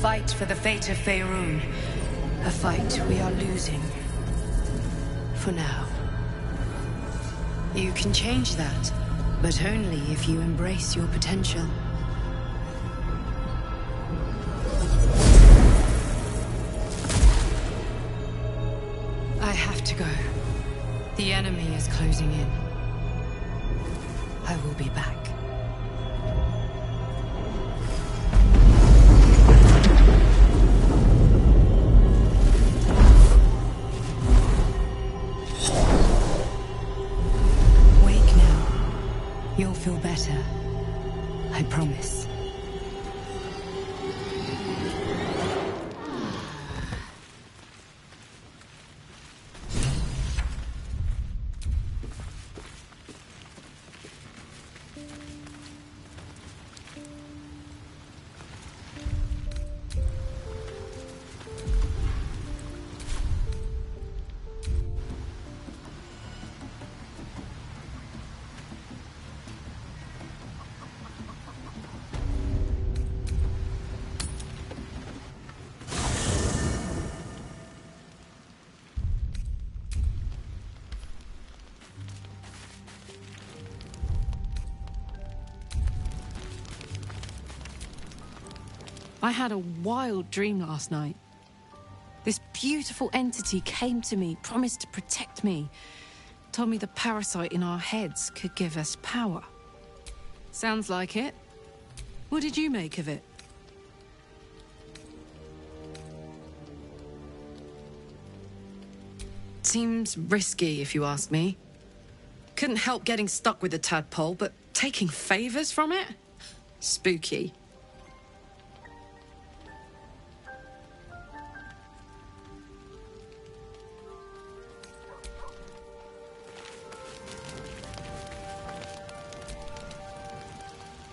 fight for the fate of Faerun. A fight we are losing. For now. You can change that, but only if you embrace your potential. I have to go. The enemy is closing in. I will be back. Wake now. You'll feel better. I promise. I had a wild dream last night. This beautiful entity came to me, promised to protect me, told me the parasite in our heads could give us power. Sounds like it. What did you make of it? Seems risky, if you ask me. Couldn't help getting stuck with the tadpole, but taking favors from it? Spooky.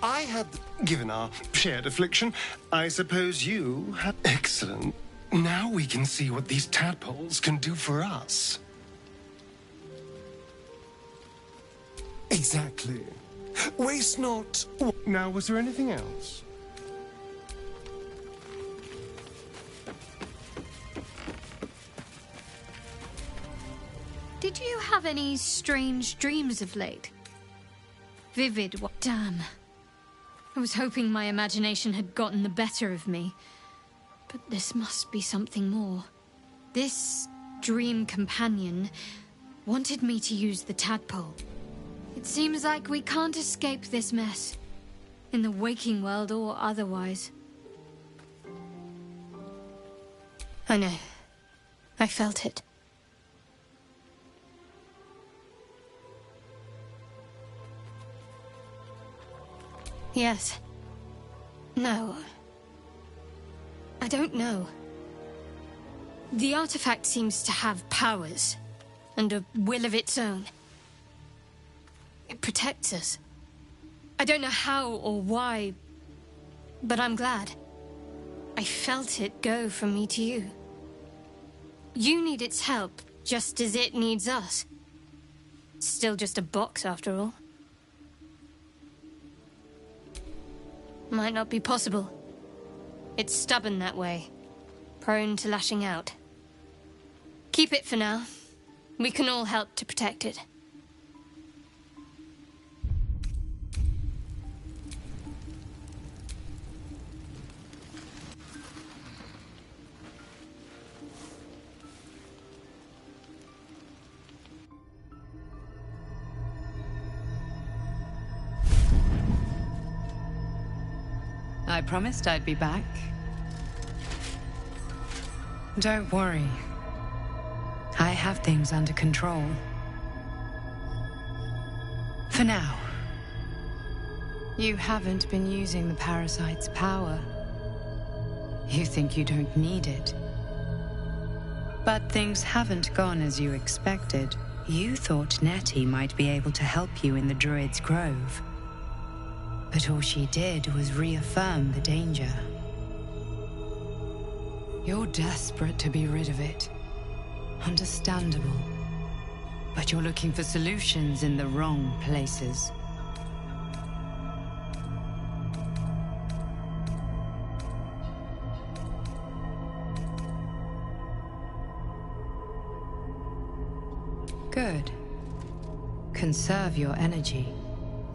I had, given our shared affliction, I suppose you had... Excellent. Now we can see what these tadpoles can do for us. Exactly. Waste not... Now, was there anything else? Did you have any strange dreams of late? Vivid what? Damn. I was hoping my imagination had gotten the better of me. But this must be something more. This dream companion wanted me to use the tadpole. It seems like we can't escape this mess. In the waking world or otherwise. I know. I felt it. Yes. No. I don't know. The artifact seems to have powers, and a will of its own. It protects us. I don't know how or why, but I'm glad. I felt it go from me to you. You need its help, just as it needs us. It's still just a box, after all. Might not be possible. It's stubborn that way, prone to lashing out. Keep it for now. We can all help to protect it. I promised I'd be back. Don't worry. I have things under control. For now. You haven't been using the parasite's power. You think you don't need it. But things haven't gone as you expected. You thought Nettie might be able to help you in the Druid's Grove. But all she did was reaffirm the danger. You're desperate to be rid of it. Understandable. But you're looking for solutions in the wrong places. Good. Conserve your energy.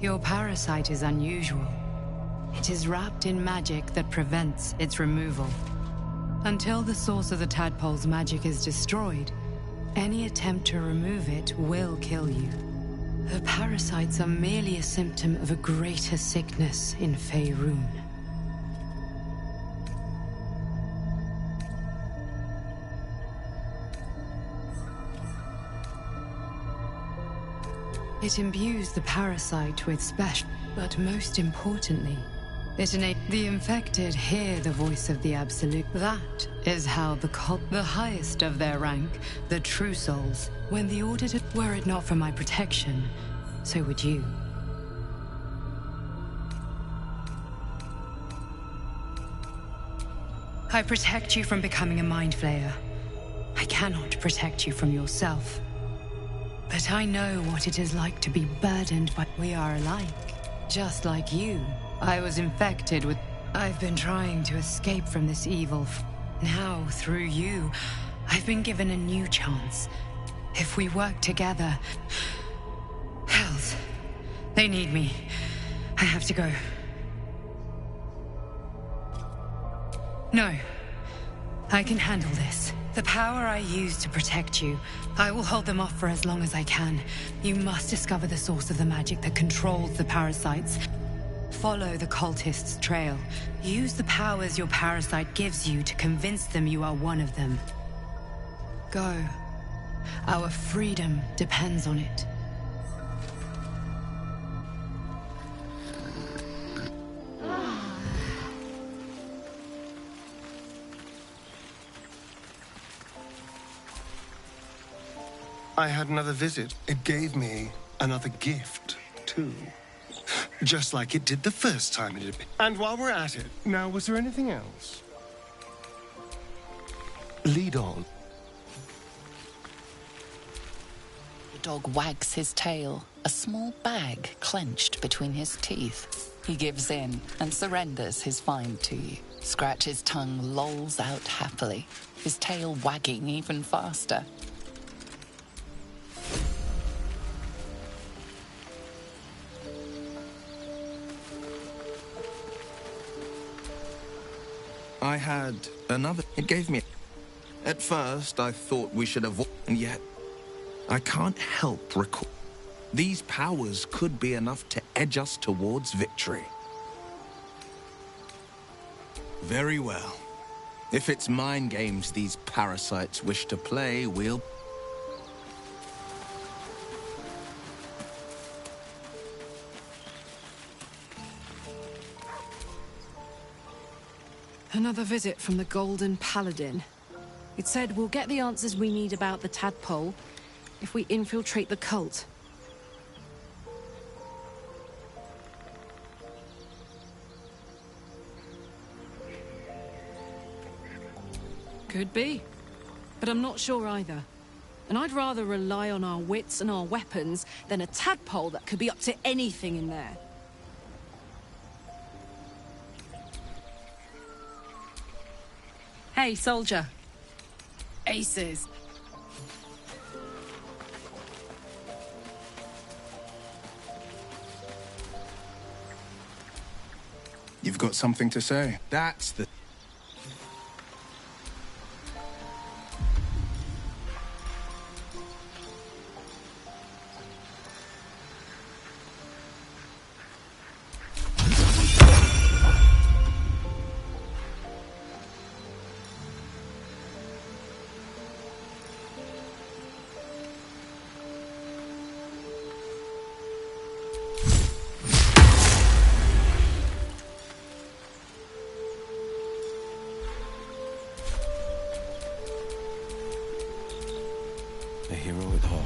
Your parasite is unusual. It is wrapped in magic that prevents its removal. Until the source of the tadpole's magic is destroyed, any attempt to remove it will kill you. The parasites are merely a symptom of a greater sickness in Faerun. It imbues the parasite with special, but most importantly, it enables the infected hear the voice of the Absolute. That is how the highest of their rank, the True Souls, when the Auditor, were it not for my protection, so would you. I protect you from becoming a Mind Flayer. I cannot protect you from yourself. But I know what it is like to be burdened by... We are alike. Just like you, I was infected with... I've been trying to escape from this evil. Now, through you, I've been given a new chance. If we work together... Hells. They need me. I have to go. No. I can handle this. The power I use to protect you, I will hold them off for as long as I can. You must discover the source of the magic that controls the parasites. Follow the cultists' trail. Use the powers your parasite gives you to convince them you are one of them. Go. Our freedom depends on it. I had another visit. It gave me another gift, too. Just like it did the first time it appeared. And while we're at it, now, was there anything else? Lead on. The dog wags his tail, a small bag clenched between his teeth. He gives in and surrenders his find to you. Scratch's tongue lolls out happily, his tail wagging even faster. I had another. It gave me... At first, I thought we should avoid... And yet, I can't help recall... These powers could be enough to edge us towards victory. Very well. If it's mind games these parasites wish to play, we'll... Another visit from the Golden Paladin. It said we'll get the answers we need about the tadpole if we infiltrate the cult. Could be. But I'm not sure either. And I'd rather rely on our wits and our weapons than a tadpole that could be up to anything in there. Hey, soldier. Aces. You've got something to say? That's the... A hero at heart.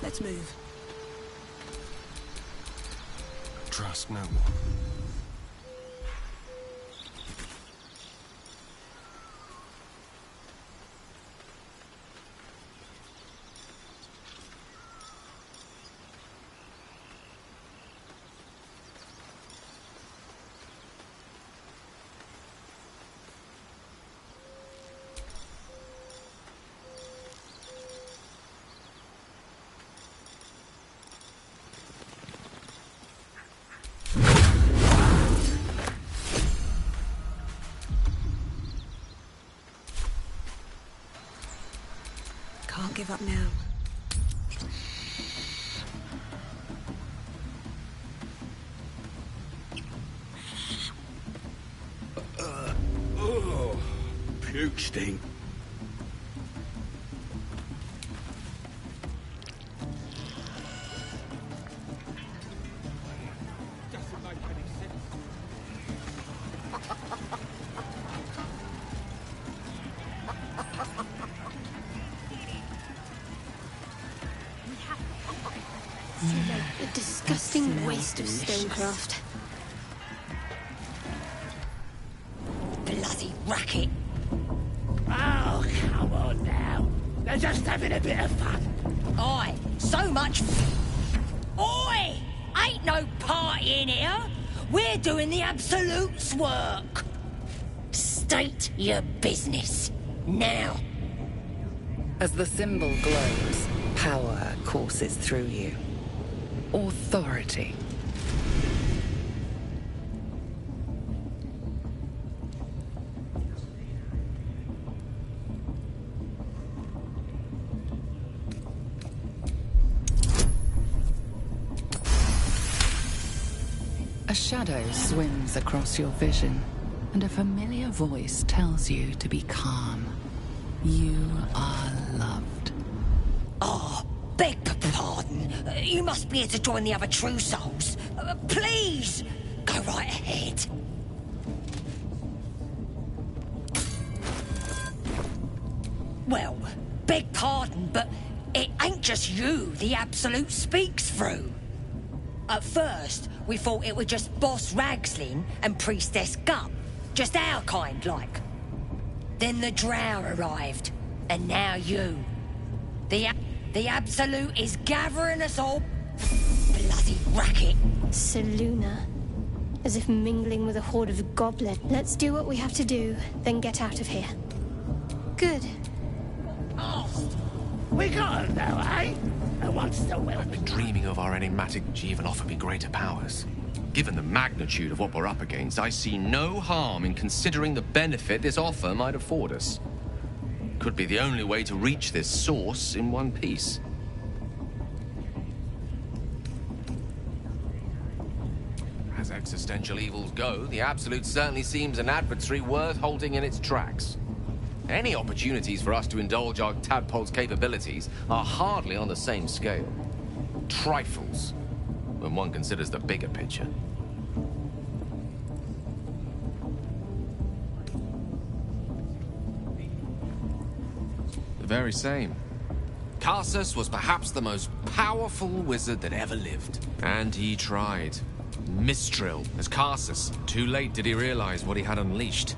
Let's move. Trust no one. give up now. Puke stink. A disgusting waste of stonecraft. Bloody racket. Oh, come on now. They're just having a bit of fun. Oi, so much Oi! Ain't no party in here. We're doing the Absolute's work. State your business. Now. As the symbol glows, power courses through you. Authority. A shadow swims across your vision, and a familiar voice tells you to be calm. You are loved. Oh, beg pardon. You must be here to join the other True Souls. Please, go right ahead. Well, beg pardon, but it ain't just you the Absolute speaks through. At first, we thought it was just Boss Ragslin and Priestess Gup. Just our kind, like. Then the Drow arrived, and now you. The Absolute is gathering us all. Bloody racket. Selûne. As if mingling with a horde of goblins. Let's do what we have to do, then get out of here. Good. We got him now, eh? And once the I've been dreaming of our enigmatic to even offer me greater powers. Given the magnitude of what we're up against, I see no harm in considering the benefit this offer might afford us. Could be the only way to reach this source in one piece. As existential evils go, the Absolute certainly seems an adversary worth halting in its tracks. Any opportunities for us to indulge our tadpole's capabilities are hardly on the same scale. Trifles, when one considers the bigger picture. The very same. Karsus was perhaps the most powerful wizard that ever lived. And he tried. Mistral as Karsus. Too late did he realize what he had unleashed.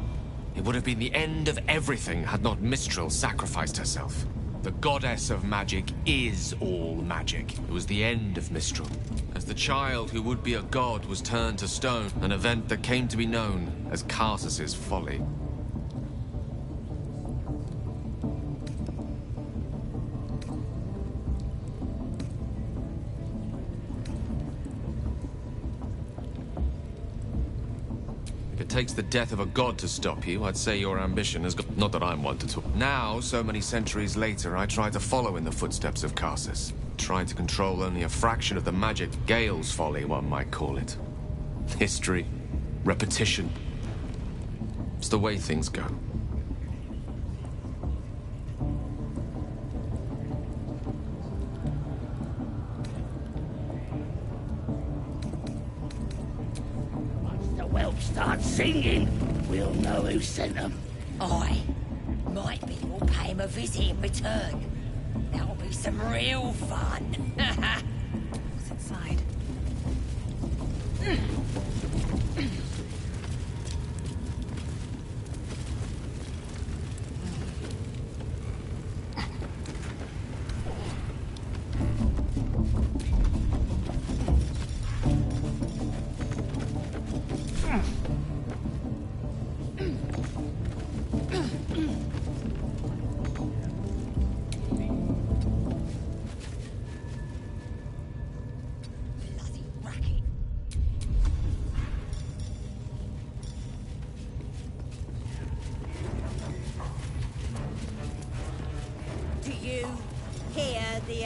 It would have been the end of everything had not Mistral sacrificed herself. The goddess of magic is all magic. It was the end of Mistral. As the child who would be a god was turned to stone, an event that came to be known as Karsus's folly. It takes the death of a god to stop you, I'd say your ambition has got... Not that I'm one to talk. Now, so many centuries later, I try to follow in the footsteps of Karsus. Trying to control only a fraction of the magic. Gale's folly, one might call it. History. Repetition. It's the way things go. start singing, we'll know who sent them. Aye. Might be we'll pay him a visit in return. That'll be some real fun. What's inside?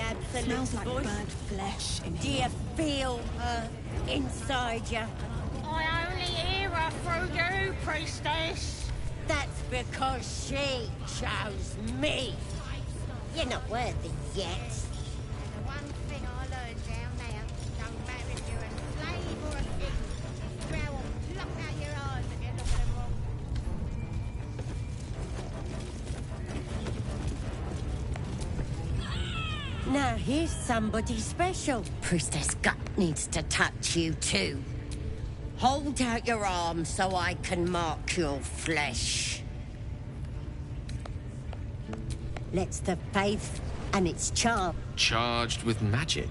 absolute Smells like voice? burnt flesh in Do here. you feel her inside you? I only hear her through you, priestess. That's because she chose me. You're not worthy yet. The one thing I learned down there, don't matter if you're a slave or a king, Drow will pluck out your eyes if you look at them wrong. Now here's somebody special. Priestess Gut needs to touch you too. Hold out your arm so I can mark your flesh. Let's the faith and its charm. Charged with magic.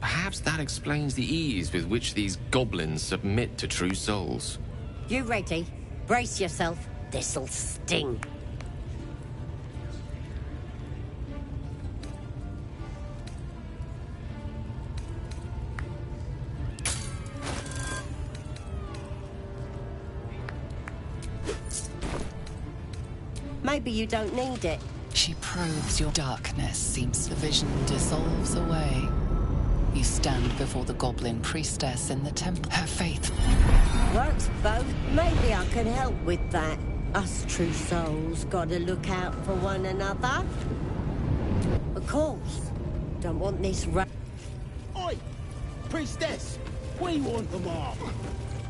Perhaps that explains the ease with which these goblins submit to true souls. You ready? Brace yourself. This'll sting. Maybe you don't need it. She probes your darkness, seems the vision dissolves away. You stand before the goblin priestess in the temple. Her faith. Works both. Maybe I can help with that. Us true souls gotta look out for one another. Of course. Don't want this Oi! Priestess! We want them all.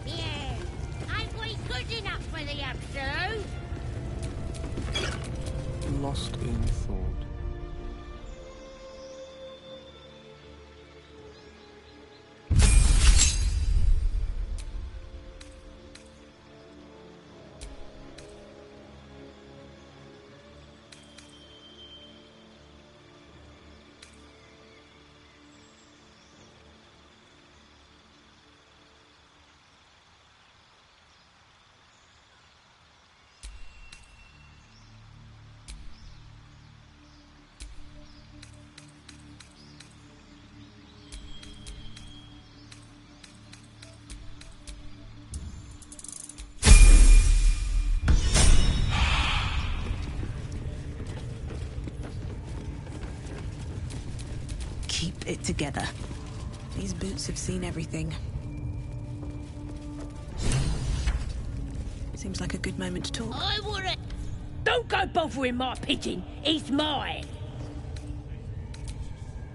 Yeah. Ain't we good enough for the Absolute? Lost in thought. Keep it together. These boots have seen everything. Seems like a good moment to talk. I wouldn't. Don't go bothering my pigeon. He's mine.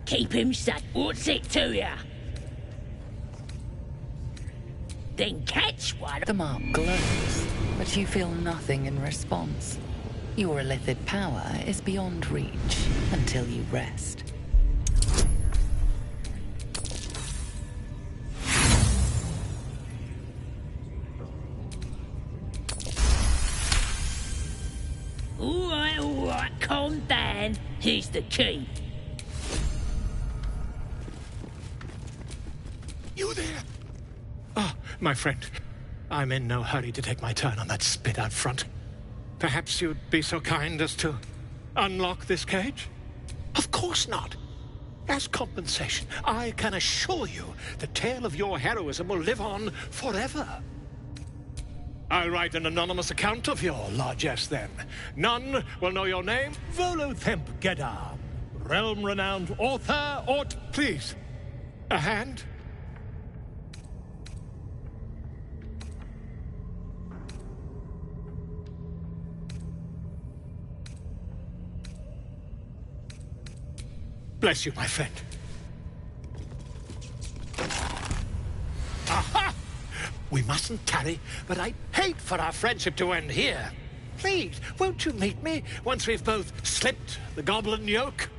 Keep him safe. What's it to ya? Then catch one. The mark glows, but you feel nothing in response. Your illithid power is beyond reach until you rest. All right, calm down. Here's the key. You there? Ah, my friend. I'm in no hurry to take my turn on that spit out front. Perhaps you'd be so kind as to unlock this cage? Of course not. As compensation, I can assure you the tale of your heroism will live on forever. I'll write an anonymous account of your largesse then. None will know your name. Volothemp Gedar, realm-renowned author, please, a hand? Bless you, my friend. Aha! We mustn't tarry, but I'd hate for our friendship to end here. Please, won't you meet me once we've both slipped the goblin yoke?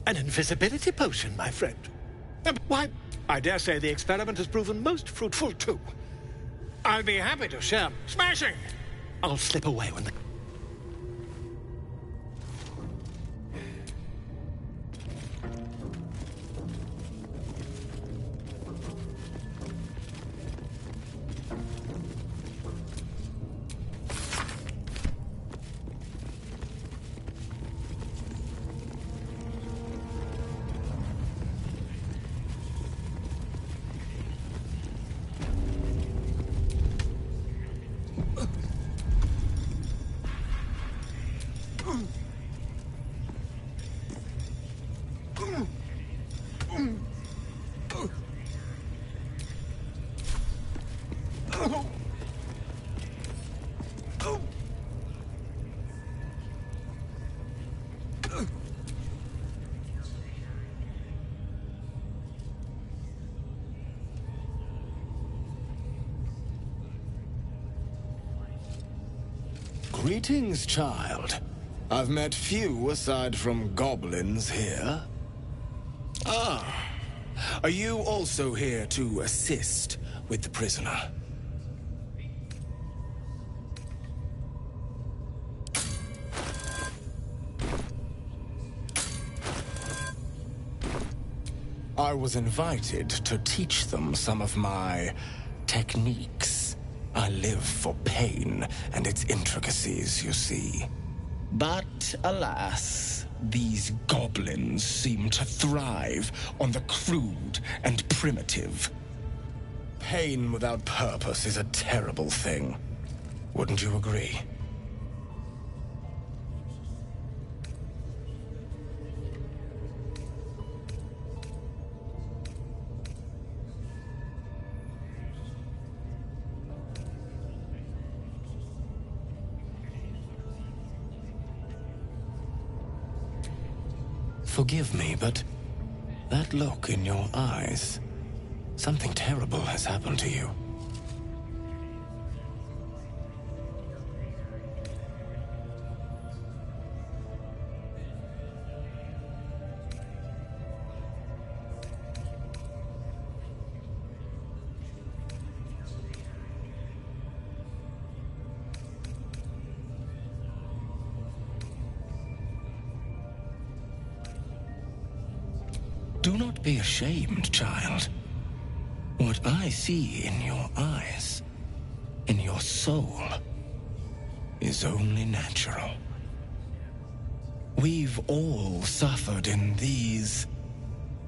An invisibility potion, my friend. Why, I dare say the experiment has proven most fruitful, too. I'll be happy to share. Smashing! I'll slip away when the... Greetings, child. I've met few aside from goblins here. Ah, are you also here to assist with the prisoner? I was invited to teach them some of my techniques. I live for pain and its intricacies, you see. But alas, these goblins seem to thrive on the crude and primitive. Pain without purpose is a terrible thing. Wouldn't you agree? Forgive me, but that look in your eyes, something terrible has happened to you. Do not be ashamed, child. What I see in your eyes, in your soul, is only natural. We've all suffered in these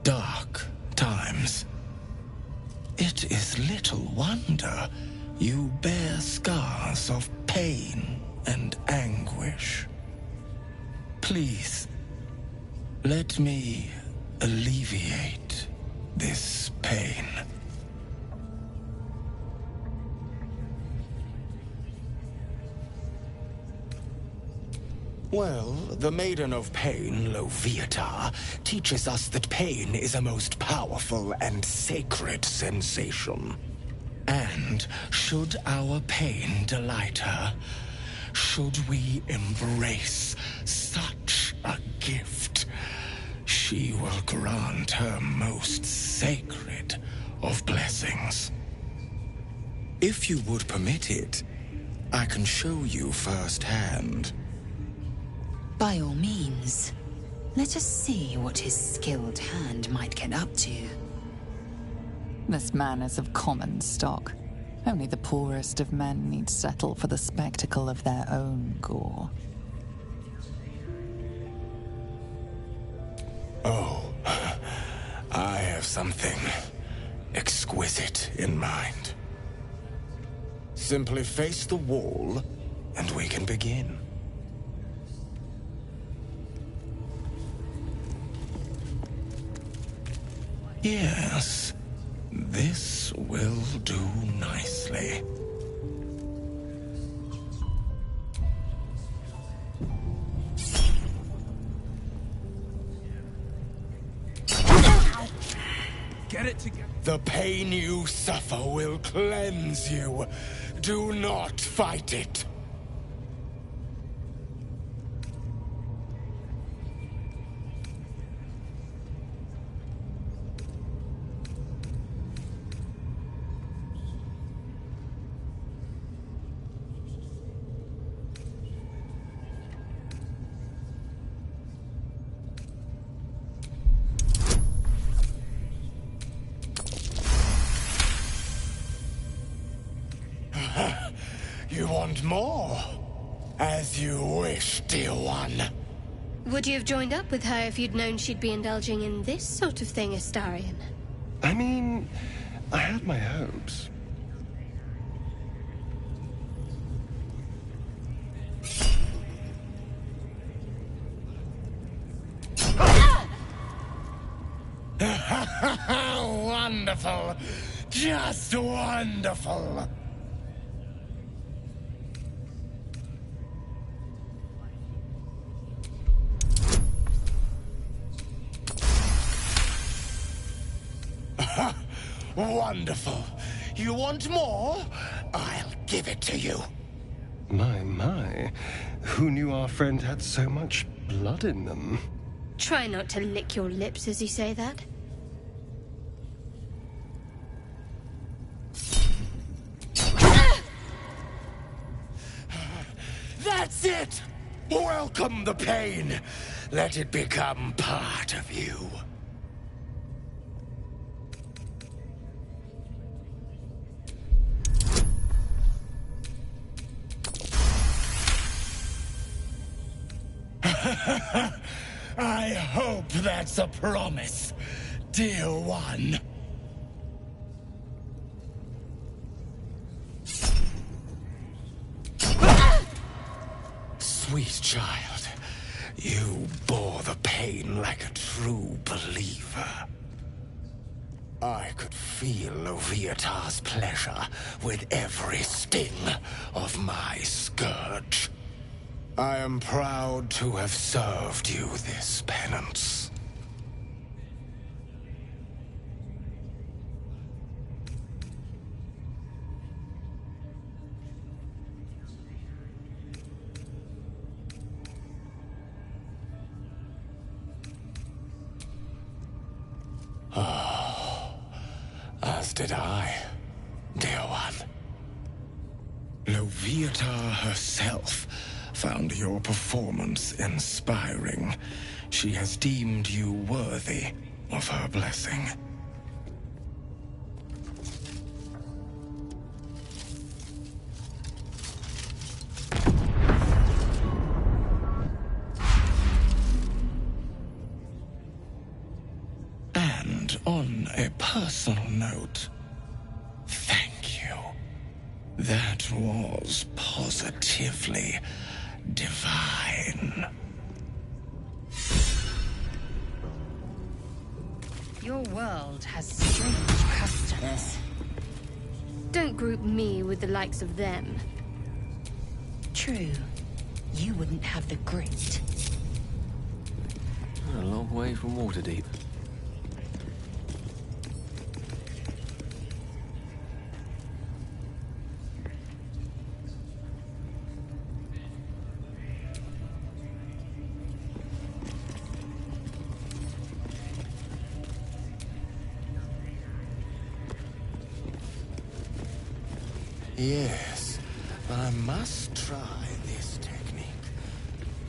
dark times. It is little wonder you bear scars of pain and anguish. Please, let me alleviate this pain. Well, the Maiden of Pain, Loviatar, teaches us that pain is a most powerful and sacred sensation. And should our pain delight her, should we embrace such a gift, she will grant her most sacred of blessings. If you would permit it, I can show you firsthand. By all means. Let us see what his skilled hand might get up to. This man is of common stock. Only the poorest of men need settle for the spectacle of their own gore. Oh, I have something exquisite in mind. Simply face the wall, and we can begin. Yes, this will do nicely. Get it together. The pain you suffer will cleanse you. Do not fight it. You want more? As you wish, dear one. Would you have joined up with her if you'd known she'd be indulging in this sort of thing, Astarion? I mean, I had my hopes. Wonderful. Just wonderful. Wonderful. You want more? I'll give it to you. My. Who knew our friend had so much blood in them? Try not to lick your lips as you say that. That's it! Welcome the pain. Let it become part of you. I hope that's a promise, dear one. Sweet child, you bore the pain like a true believer. I could feel Loviatar's pleasure with every sting of my scourge. I am proud to have served you this penance. Oh, as did I, dear one. Loviatar herself found your performance inspiring. She has deemed you worthy of her blessing. And on a personal note, thank you. That was positively divine. Your world has strange customs. Don't group me with the likes of them. True. You wouldn't have the grit. A long way from Waterdeep. Yes, I must try this technique.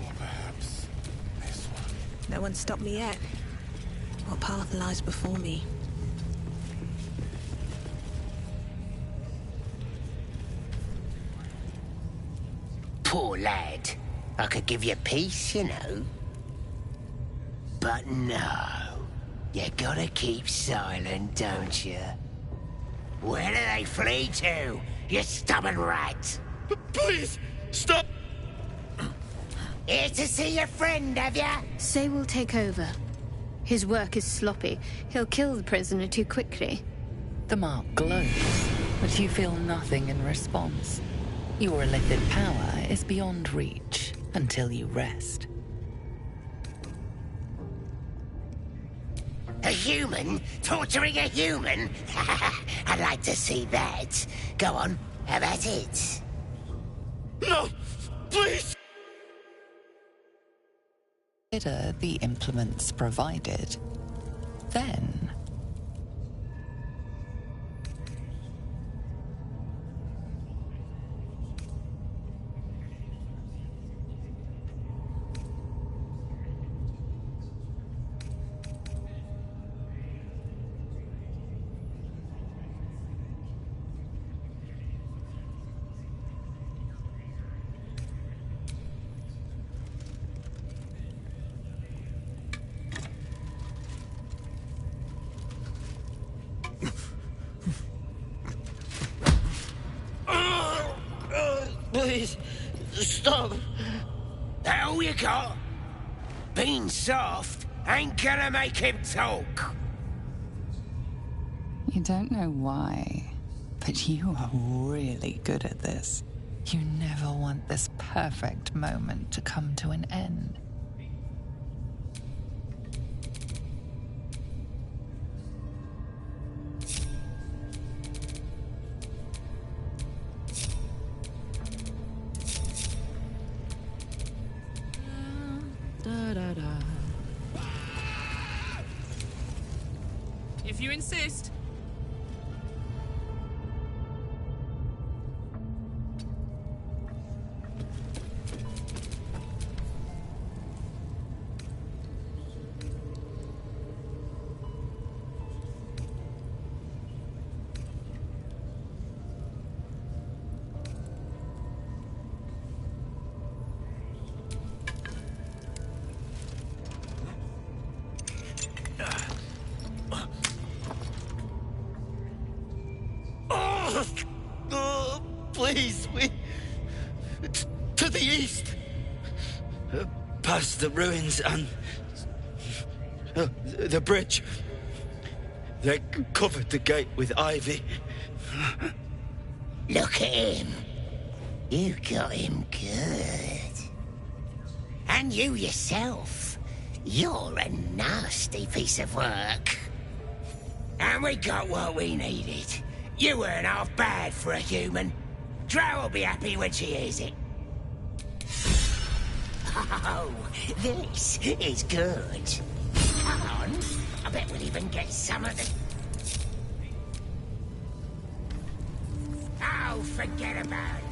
Or perhaps this one. No one's stopped me yet. What path lies before me? Poor lad. I could give you peace, you know. But no. You gotta keep silent, don't you? Where do they flee to, you stubborn rat? Please, stop! Here to see your friend, have ya? Say we'll take over. His work is sloppy. He'll kill the prisoner too quickly. The mark glows, but you feel nothing in response. Your illicit power is beyond reach until you rest. A human? Torturing a human? I'd like to see that. Go on, have at it. No! Please! Consider the implements provided. Then Please, stop. That all you got? Being soft ain't gonna make him talk. You don't know why, but you are really good at this. You never want this perfect moment to come to an end. If you insist. Please, to the east. Past the ruins and the bridge. They covered the gate with ivy. Look at him. You got him good. And you yourself. You're a nasty piece of work. And we got what we needed. You weren't half bad for a human. Drow will be happy when she hears it. Oh, this is good. Come on. I bet we'll even get some of the... Oh, forget about it.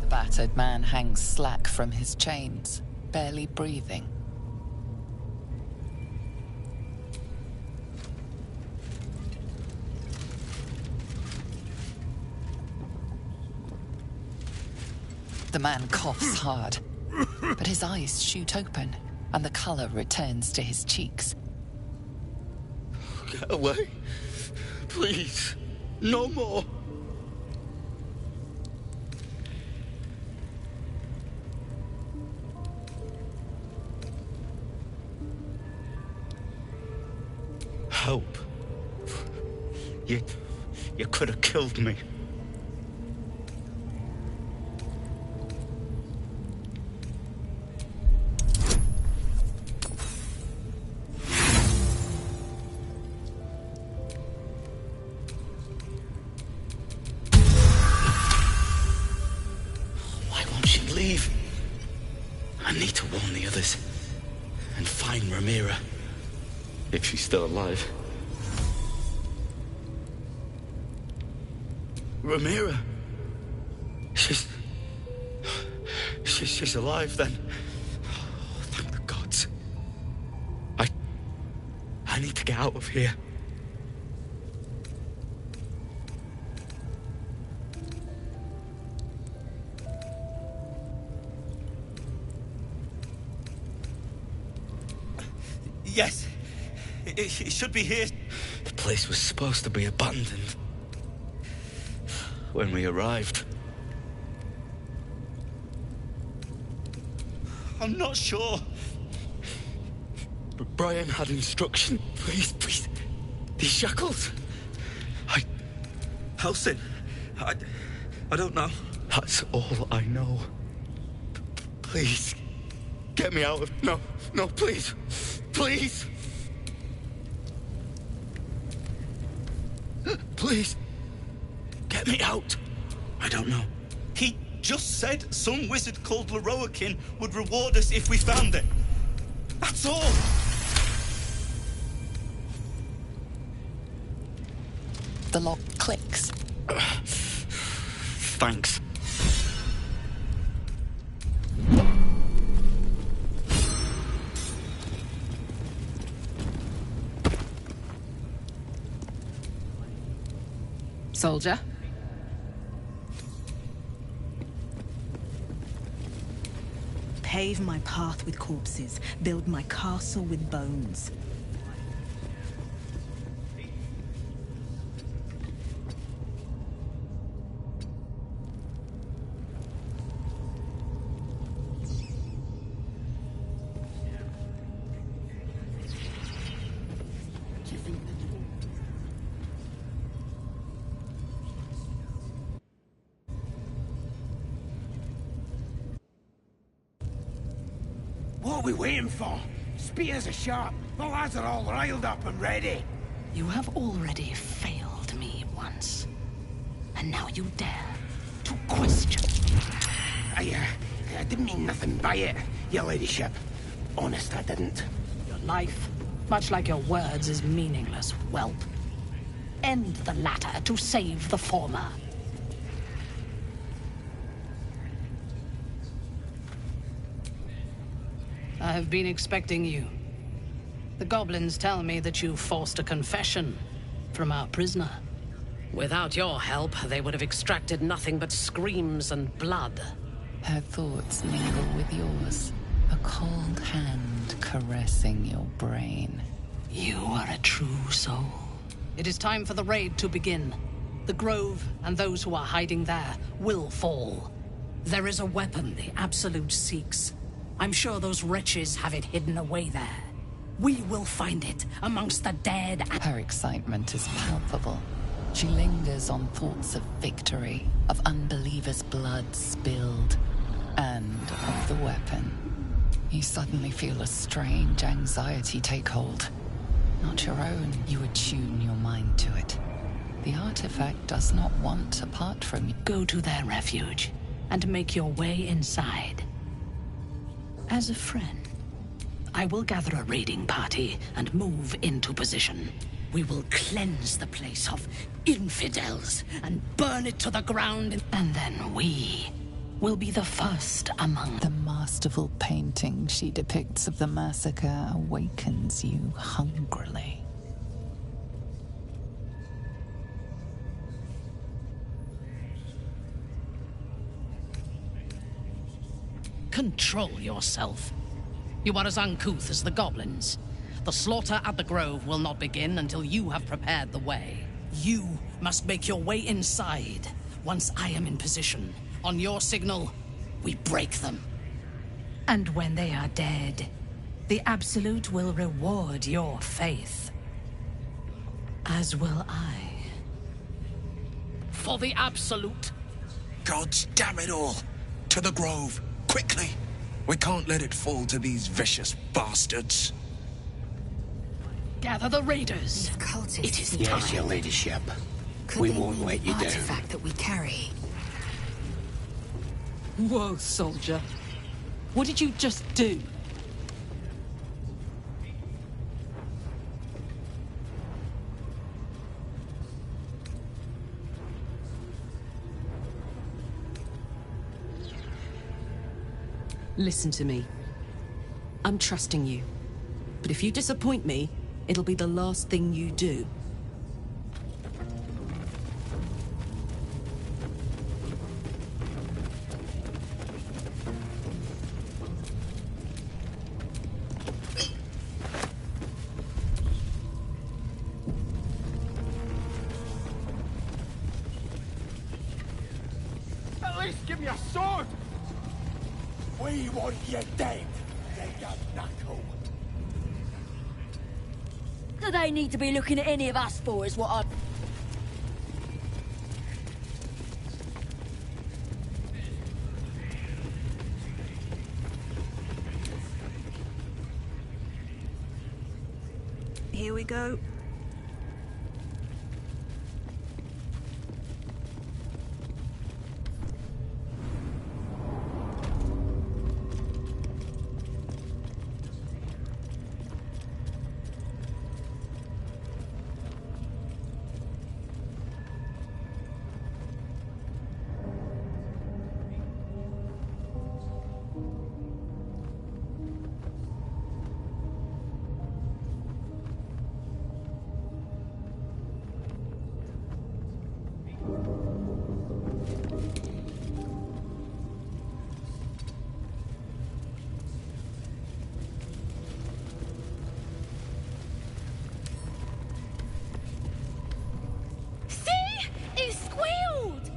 The battered man hangs slack from his chains, barely breathing. The man coughs hard, but his eyes shoot open, and the color returns to his cheeks. Get away. Please. No more. Help. You could have killed me. Why won't she leave? I need to warn the others and find Rhaenyra. If she's still alive. Rhaenyra? She's alive then. Oh, thank the gods. I need to get out of here. Yes. It should be here. The place was supposed to be abandoned when we arrived. I'm not sure. But Brian had instruction. Please. These shackles. Halsin. I don't know. That's all I know. Please. Get me out of... No, please. Please. Please. Get me out. I don't know. He just said some wizard called Lorroakin would reward us if we found it. That's all. The lock clicks. Thanks. Soldier. Pave my path with corpses, build my castle with bones. What are we waiting for? Spears are sharp. The lads are all riled up and ready. You have already failed me once. And now you dare to question. I didn't mean nothing by it, your ladyship. Honest, I didn't. Your life, much like your words, is meaningless, whelp. End the latter to save the former. I have been expecting you. The goblins tell me that you forced a confession from our prisoner. Without your help, they would have extracted nothing but screams and blood. Her thoughts mingle with yours, a cold hand caressing your brain. You are a true soul. It is time for the raid to begin. The Grove and those who are hiding there will fall. There is a weapon the Absolute seeks. I'm sure those wretches have it hidden away there. We will find it amongst the dead. Her excitement is palpable. She lingers on thoughts of victory, of unbelievers' blood spilled, and of the weapon. You suddenly feel a strange anxiety take hold. Not your own, you attune your mind to it. The artifact does not want to part from you. Go to their refuge and make your way inside. As a friend, I will gather a raiding party and move into position. We will cleanse the place of infidels and burn it to the ground, and then we will be the first among The masterful painting she depicts of the massacre awakens you hungrily. Control yourself. You are as uncouth as the goblins. The slaughter at the Grove will not begin until you have prepared the way. You must make your way inside. Once I am in position, on your signal, we break them. And when they are dead, the Absolute will reward your faith. As will I. For the Absolute. Gods damn it all! To the Grove! Quickly! We can't let it fall to these vicious bastards. Gather the raiders. It is time. Yes, your ladyship. We won't let you down. Artifact that we carry. Whoa, soldier. What did you just do? Listen to me. I'm trusting you. But if you disappoint me, it'll be the last thing you do. At least give me a sword! We want you dead, you knuckle. Do they need to be looking at any of us for is what I... Here we go.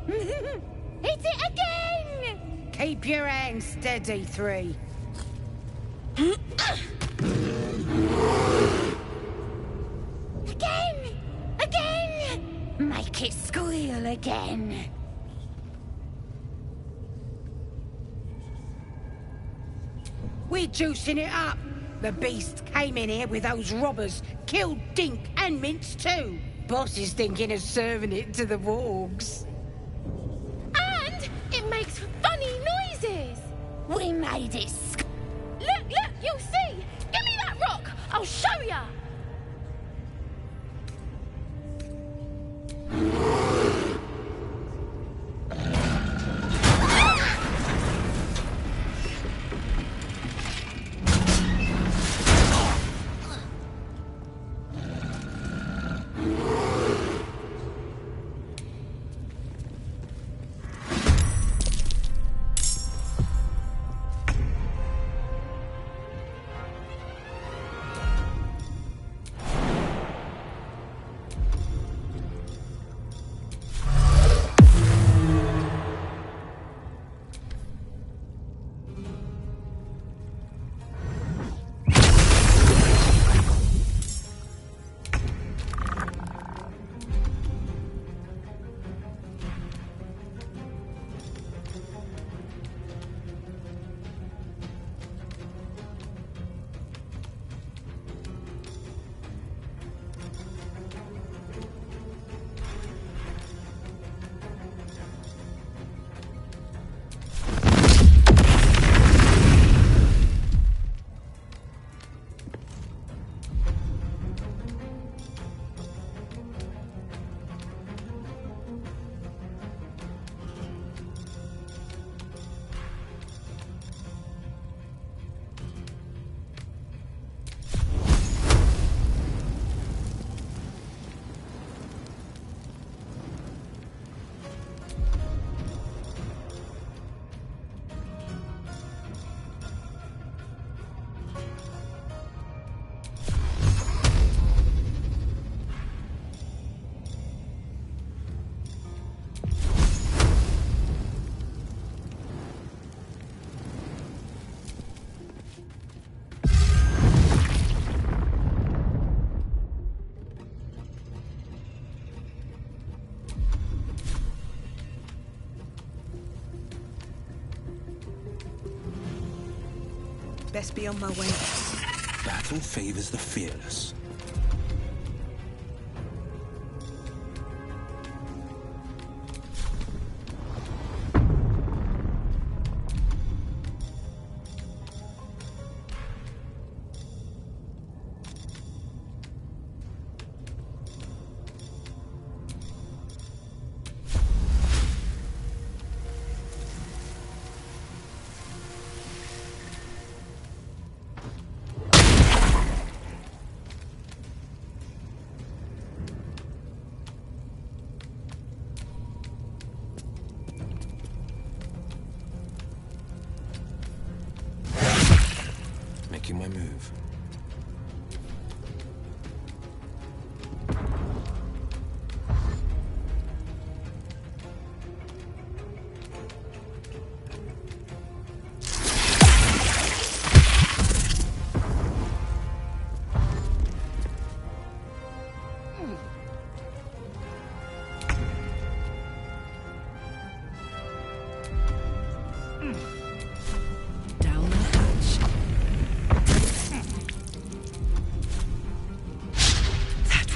Hit it again! Keep your hands steady, Three. Again! Again! Make it squeal again. We're juicing it up. The beast came in here with those robbers, killed Dink and Mince too. Boss is thinking of serving it to the wargs. And it makes funny noises. We made it. Look, you'll see. Give me that rock. I'll show ya. Best be on my way. Battle favors the fearless. Making my move.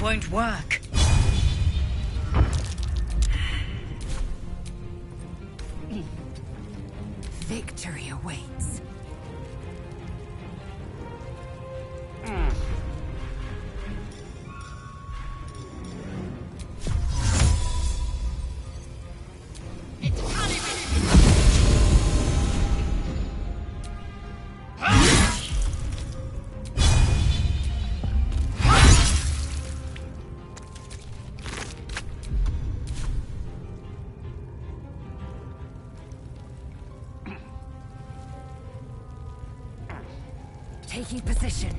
Won't work. Victory awaits. Taking position.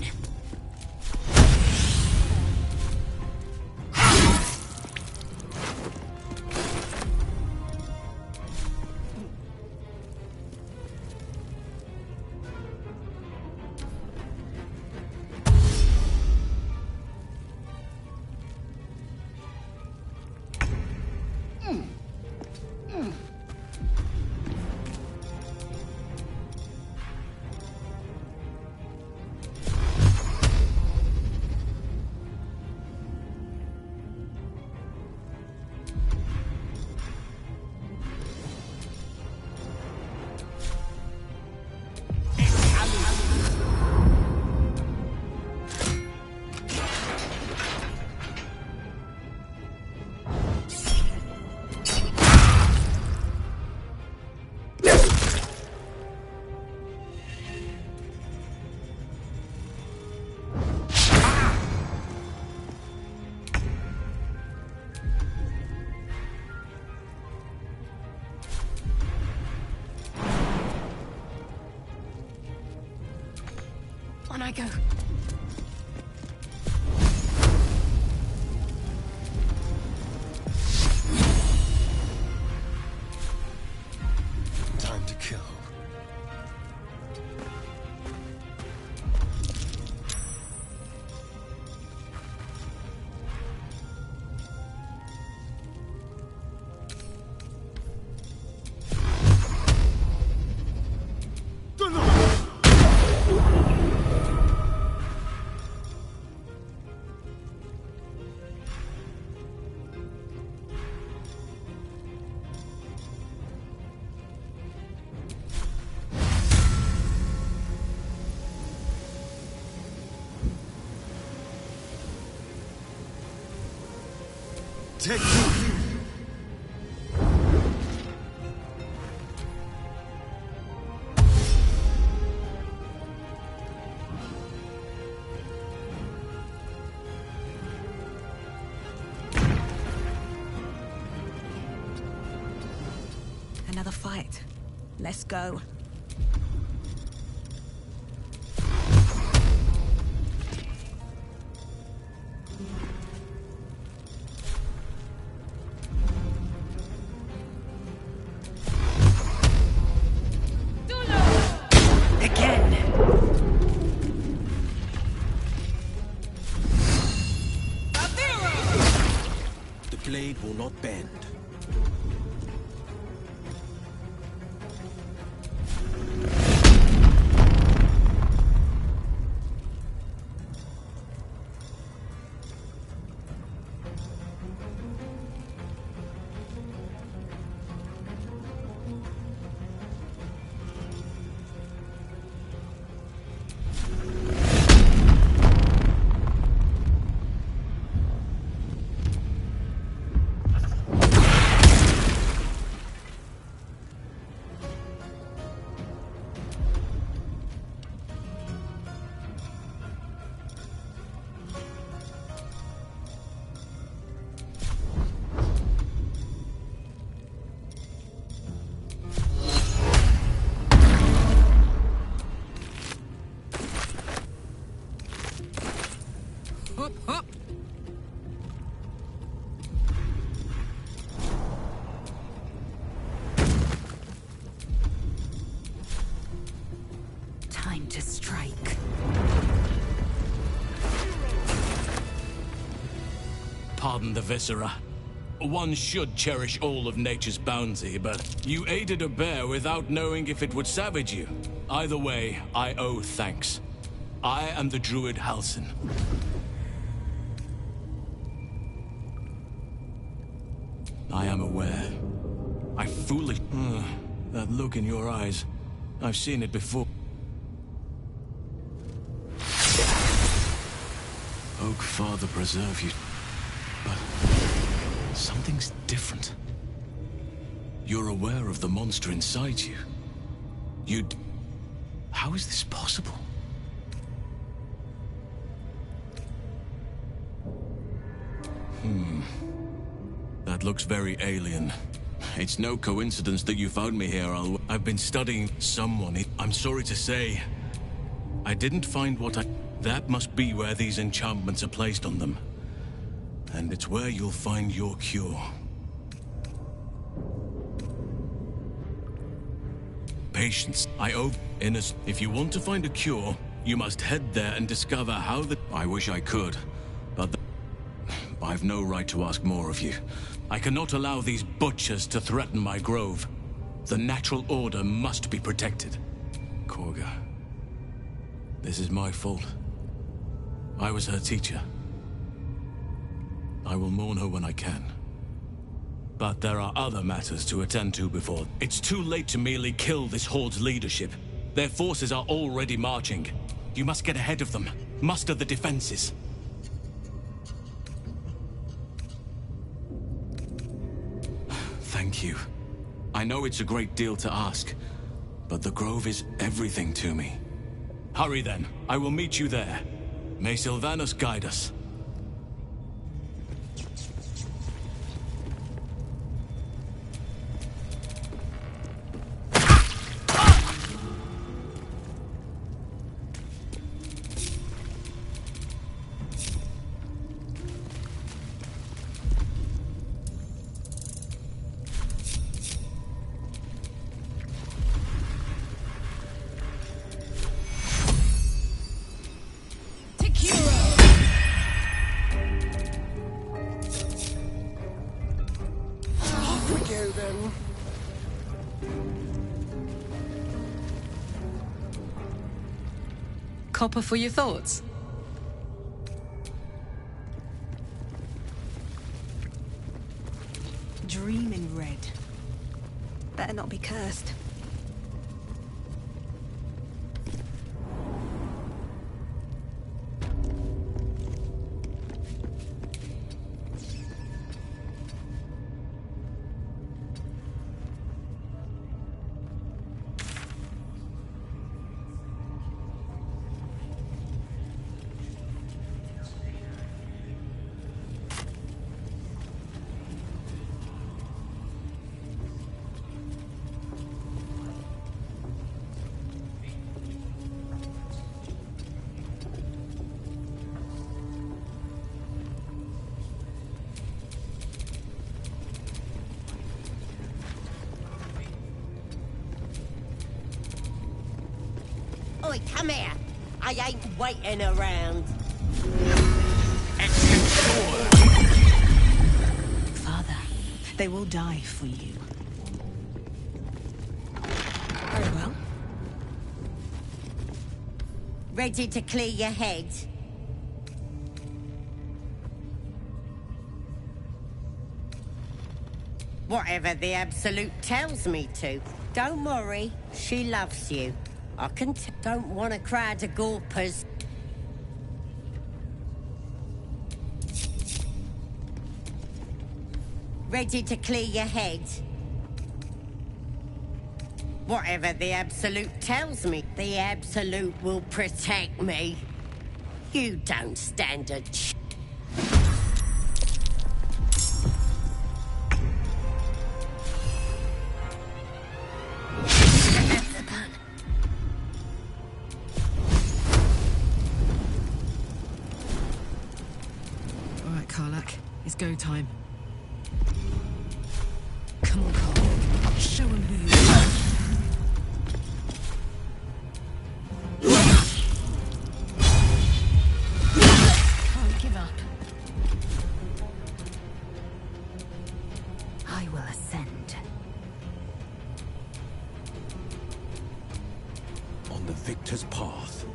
go. Time to kill. Take two. Another fight. Let's go. The blade will not bend. Time to strike. Pardon the viscera. One should cherish all of nature's bounty, but you aided a bear without knowing if it would savage you. Either way, I owe thanks. I am the druid Halsin. I am aware. I foolish... that look in your eyes. I've seen it before. Oak Father preserve you. But something's different. You're aware of the monster inside you. How is this possible? That looks very alien. It's no coincidence that you found me here. I've been studying someone. I'm sorry to say, I didn't find what I... That must be where these enchantments are placed on them. And it's where you'll find your cure. Patience. I owe... If you want to find a cure, you must head there and discover how the... I wish I could, but I've no right to ask more of you. I cannot allow these butchers to threaten my grove. The natural order must be protected. Kagha. This is my fault. I was her teacher. I will mourn her when I can. But there are other matters to attend to before. It's too late to merely kill this horde's leadership. Their forces are already marching. You must get ahead of them. Muster the defenses. Thank you. I know it's a great deal to ask, but the grove is everything to me. Hurry then. I will meet you there. May Sylvanas guide us. copper for your thoughts? Dream in red. Better not be cursed. Oi, come here. I ain't waiting around. Father, they will die for you. Very well. Ready to clear your head? Whatever the Absolute tells me to. Don't worry, she loves you. I can don't want a crowd of gawpers. Ready to clear your head? Whatever the Absolute tells me, the Absolute will protect me. You don't stand a chance. It's go time. Come on, Karlach. Show him who you are. Can't give up. I will ascend. On the victor's path.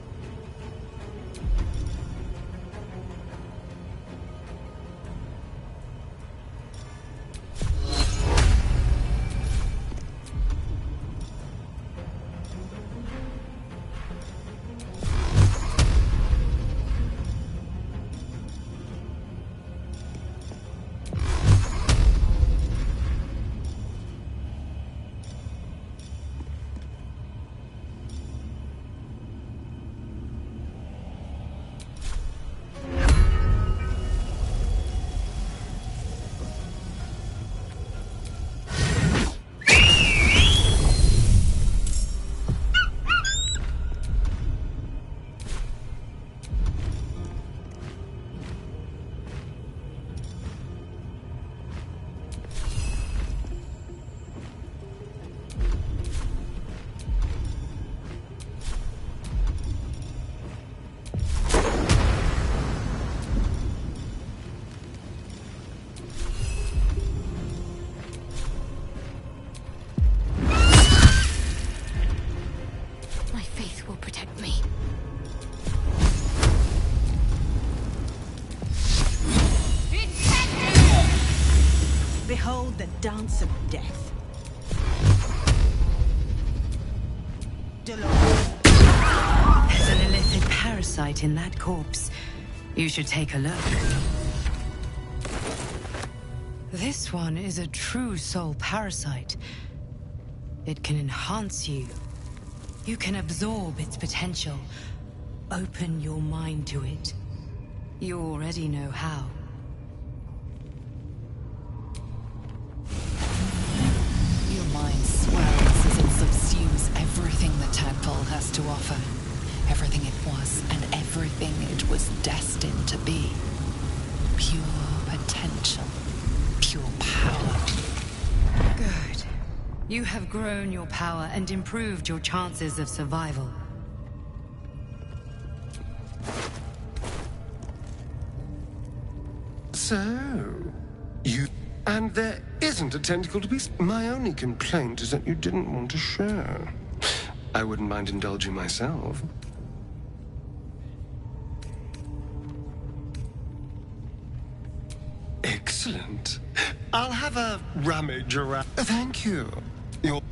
Behold the dance of death. There's an illicit parasite in that corpse. You should take a look. This one is a true soul parasite. It can enhance you. You can absorb its potential. Open your mind to it. You already know how. Your mind swells as it subsumes everything the tadpole has to offer. Everything it was and everything it was destined to be. Pure potential. Pure power. Good. You have grown your power and improved your chances of survival. So, you... And there isn't a tentacle to be... My only complaint is that you didn't want to share. I wouldn't mind indulging myself. Excellent. I'll have a rummage around. Thank you. You're...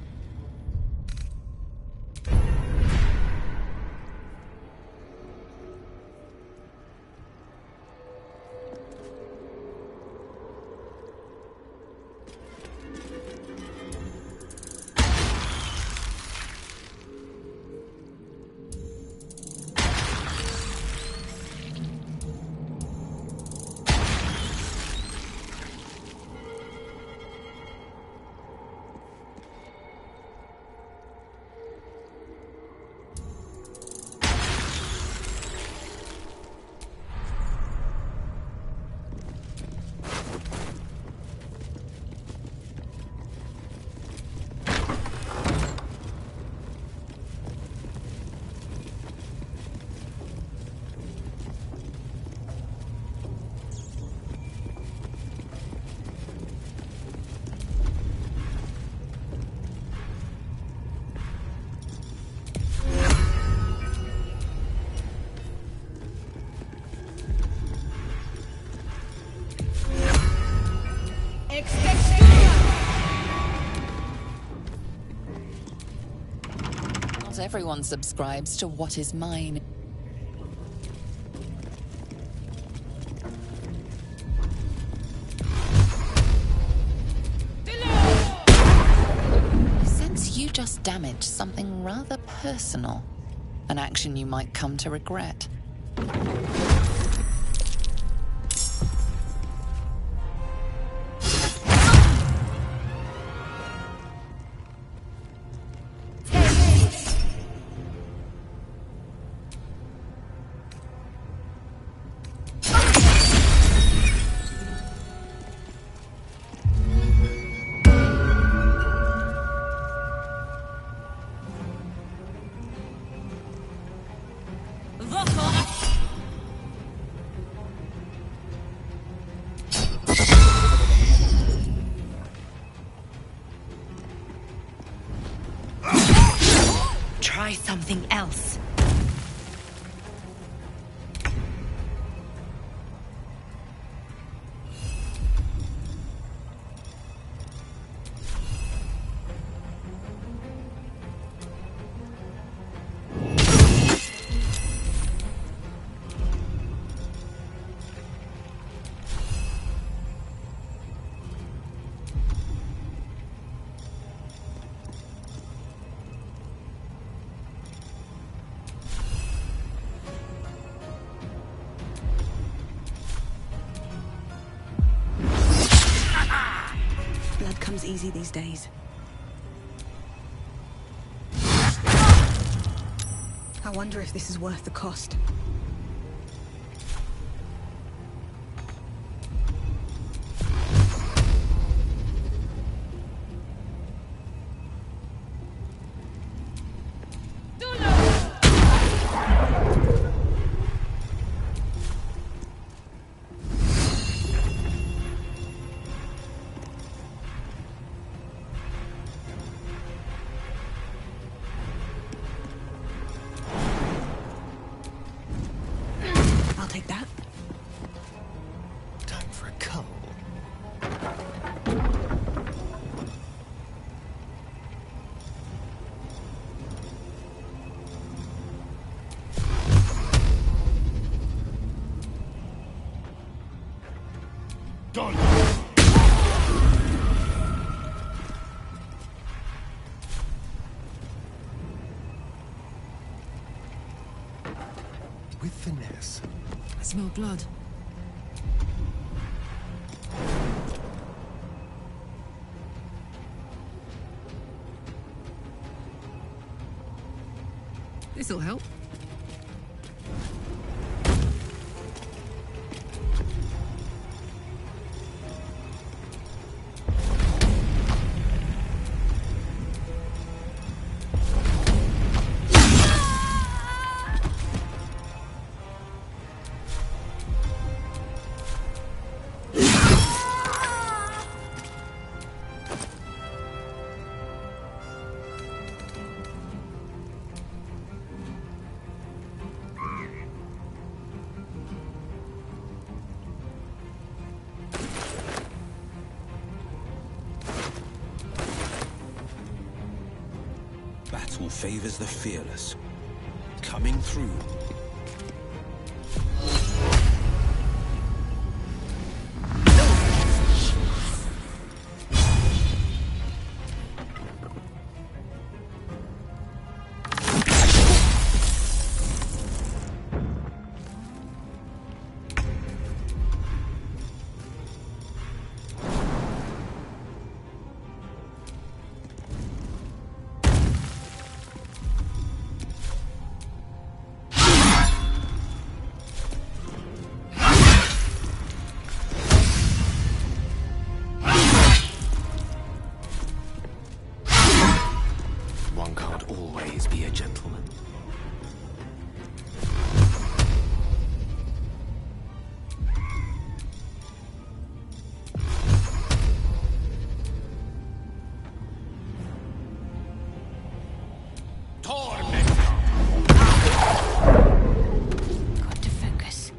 Not everyone subscribes to what is mine. Since you just damaged something rather personal, an action you might come to regret. Try something else. Blood comes easy these days. I wonder if this is worth the cost. I'll take that. Time for a cull. Done. With finesse. I smell blood. This'll help. favors the fearless. Coming through. One can't always be a gentleman. Got to focus.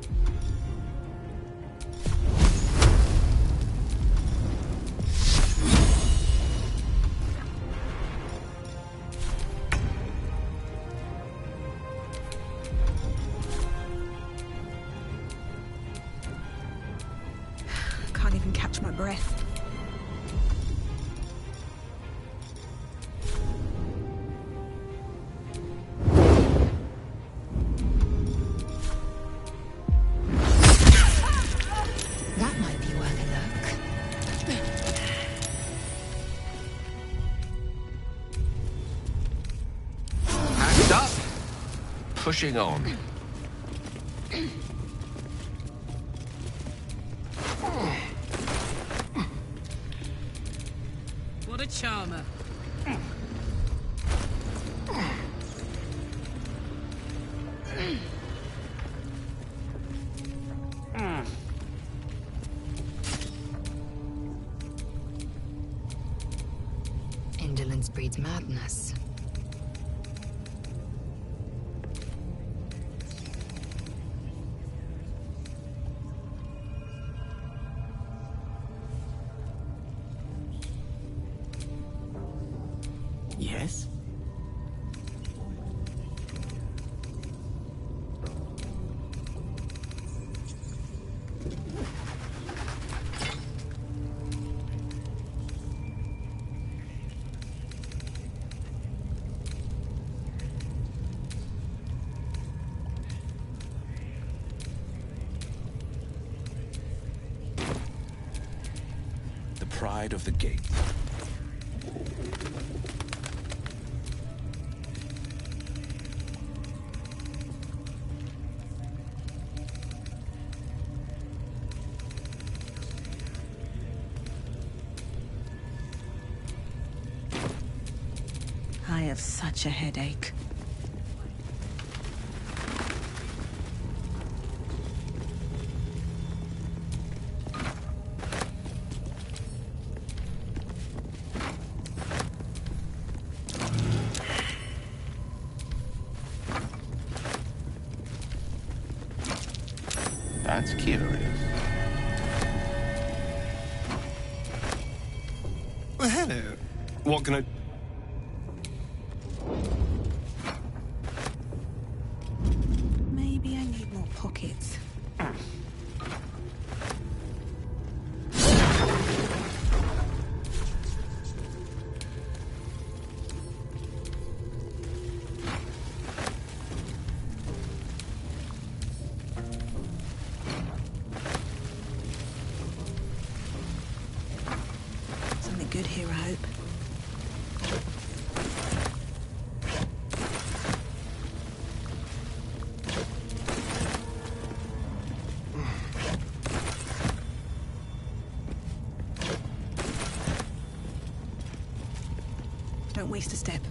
Can't even catch my breath. That might be worth a look. Packed up. Pushing on. What a charmer. Indolence breeds madness. Yes? The pride of the gate. I have such a headache. That's curious. Well, hello. What can I... Maybe I need more pockets. Something good here, I hope. Don't waste a step.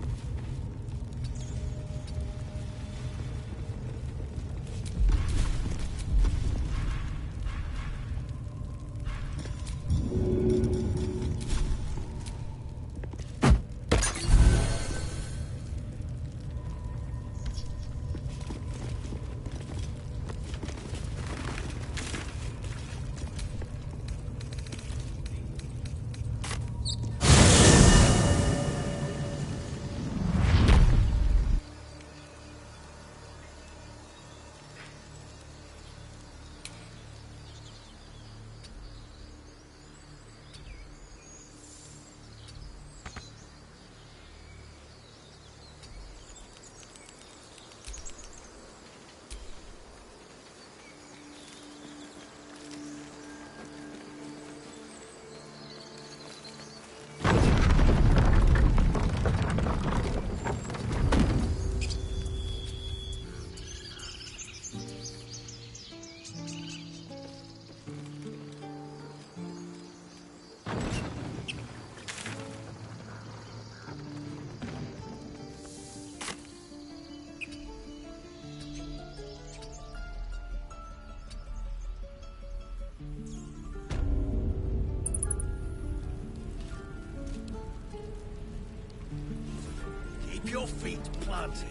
your feet planted.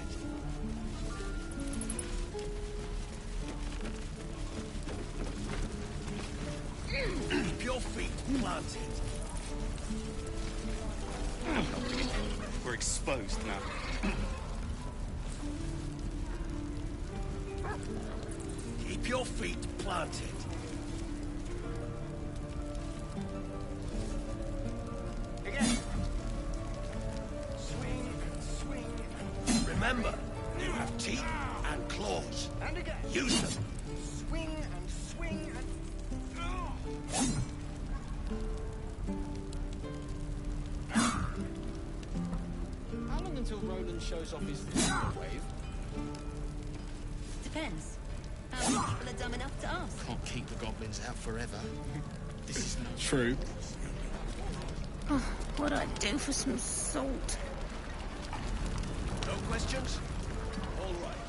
Keep your feet planted. We're exposed now. Keep your feet planted. Again. Swing and swing. Remember, you have teeth and claws. And again. Use them. Swing and swing and... How long until Roland shows off his wave? Depends. How many people are dumb enough to ask? Can't keep the goblins out forever. This is not true. Oh, what'd I do for some salt? No questions? All right.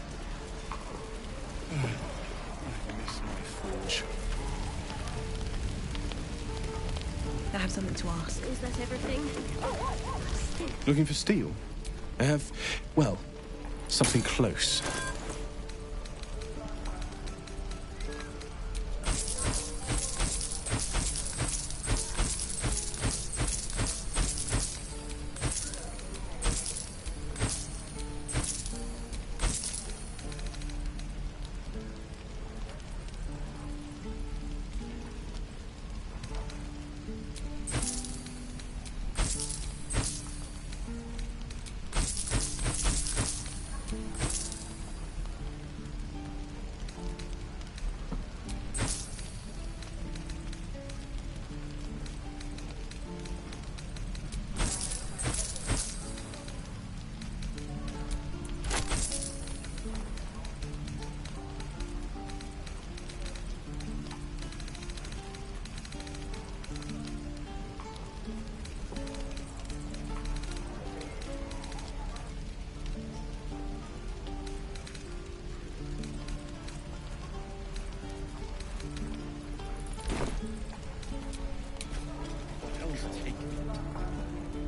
I miss my forge. I have something to ask. Is that everything? Looking for steel? I have, well, something close.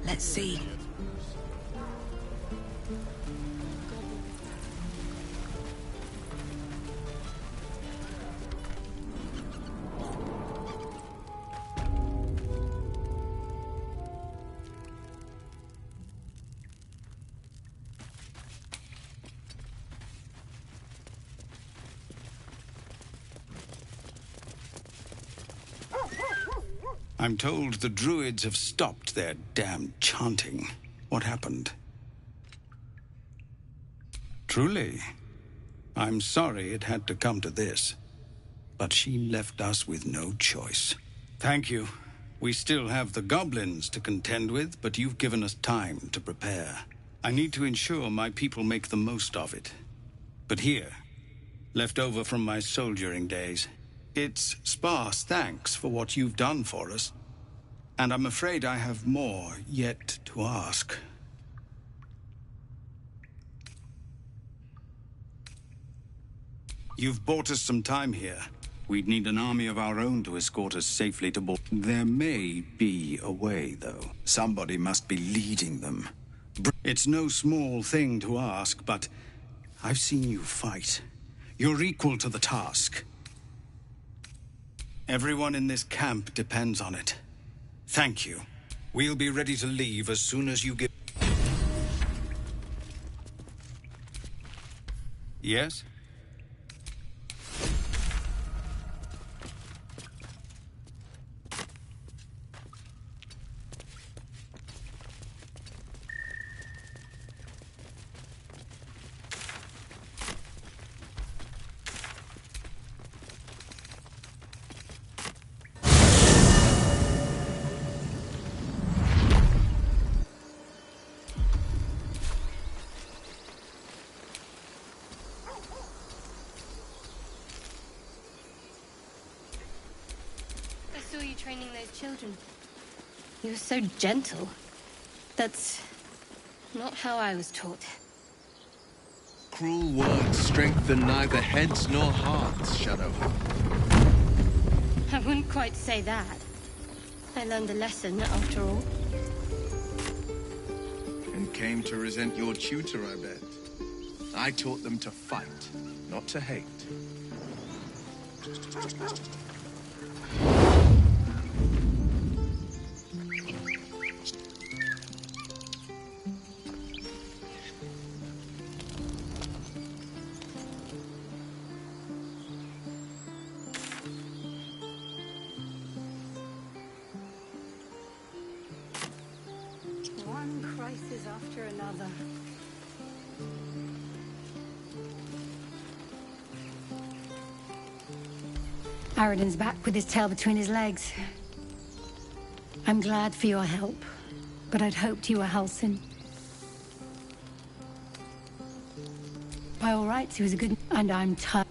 Let's see. I'm told the druids have stopped their damn chanting. What happened? Truly, I'm sorry it had to come to this. But she left us with no choice. Thank you. We still have the goblins to contend with, but you've given us time to prepare. I need to ensure my people make the most of it. But here, left over from my soldiering days, it's sparse thanks for what you've done for us. And I'm afraid I have more yet to ask. You've bought us some time here. We'd need an army of our own to escort us safely to Bor. There may be a way, though. Somebody must be leading them. It's no small thing to ask, but I've seen you fight. You're equal to the task. Everyone in this camp depends on it. Thank you. We'll be ready to leave as soon as you give... Yes? Training those children. You were so gentle. That's not how I was taught. Cruel words strengthen neither heads nor hearts, Shadowheart. I wouldn't quite say that. I learned a lesson, after all. And came to resent your tutor, I bet. I taught them to fight, not to hate. One crisis after another. Aradin's back with his tail between his legs. I'm glad for your help, but I'd hoped you were Halsin. By all rights, he was a good... And I'm tired.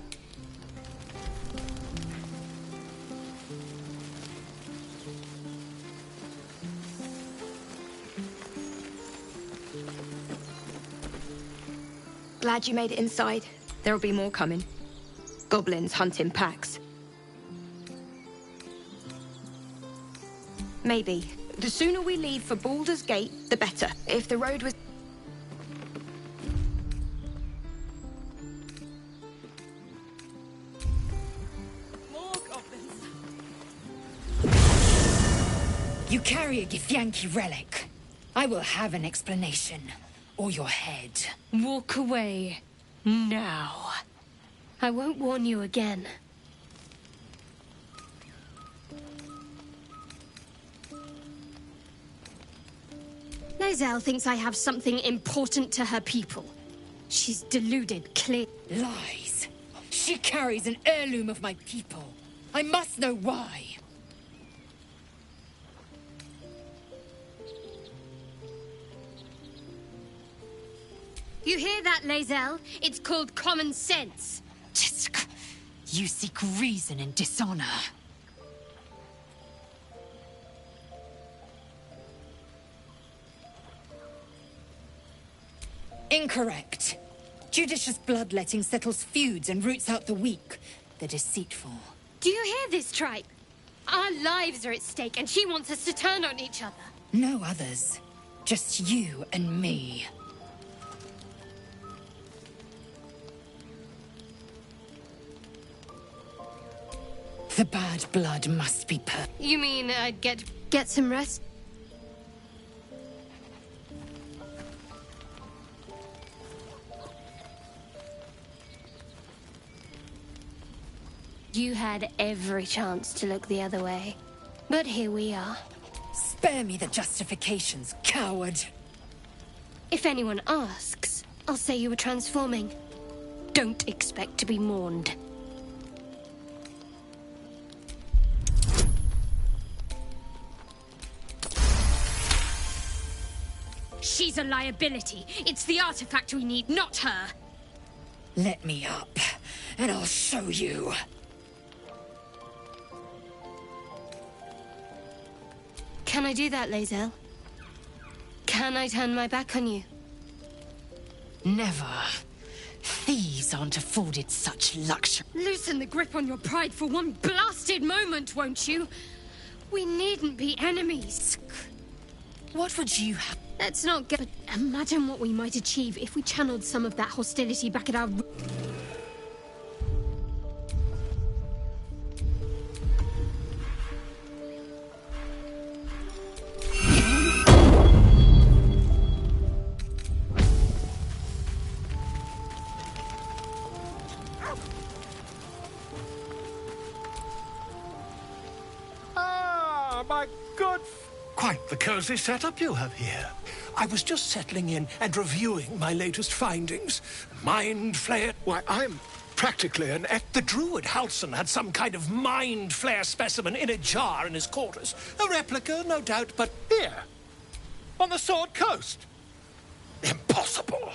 Glad you made it inside. There'll be more coming. Goblins hunt in packs. Maybe. The sooner we leave for Baldur's Gate, the better. If the road was... More goblins. You carry a Githyanki relic. I will have an explanation. Or your head. Walk away. Now. I won't warn you again. Lae'zel thinks I have something important to her people. She's deluded, clear. Lies. She carries an heirloom of my people. I must know why. You hear that, Lae'zel? It's called common sense. You seek reason in dishonor. Incorrect. Judicious bloodletting settles feuds and roots out the weak, the deceitful. Do you hear this, tripe? Our lives are at stake, and she wants us to turn on each other. No others. Just you and me. The bad blood must be You mean I'd get some rest? You had every chance to look the other way. But here we are. Spare me the justifications, coward. If anyone asks, I'll say you were transforming. Don't expect to be mourned. She's a liability. It's the artifact we need, not her. Let me up, and I'll show you. Can I do that, Lae'zel? Can I turn my back on you? Never. Thieves aren't afforded such luxury. Loosen the grip on your pride for one blasted moment, won't you? We needn't be enemies. What would you have? Let's not get... But imagine what we might achieve if we channeled some of that hostility back at our... My good... Quite the cozy setup you have here. I was just settling in and reviewing my latest findings. Mind Flayer... Why, I'm practically an... The druid Halsin had some kind of mind flare specimen in a jar in his quarters. A replica, no doubt, but here, on the Sword Coast. Impossible.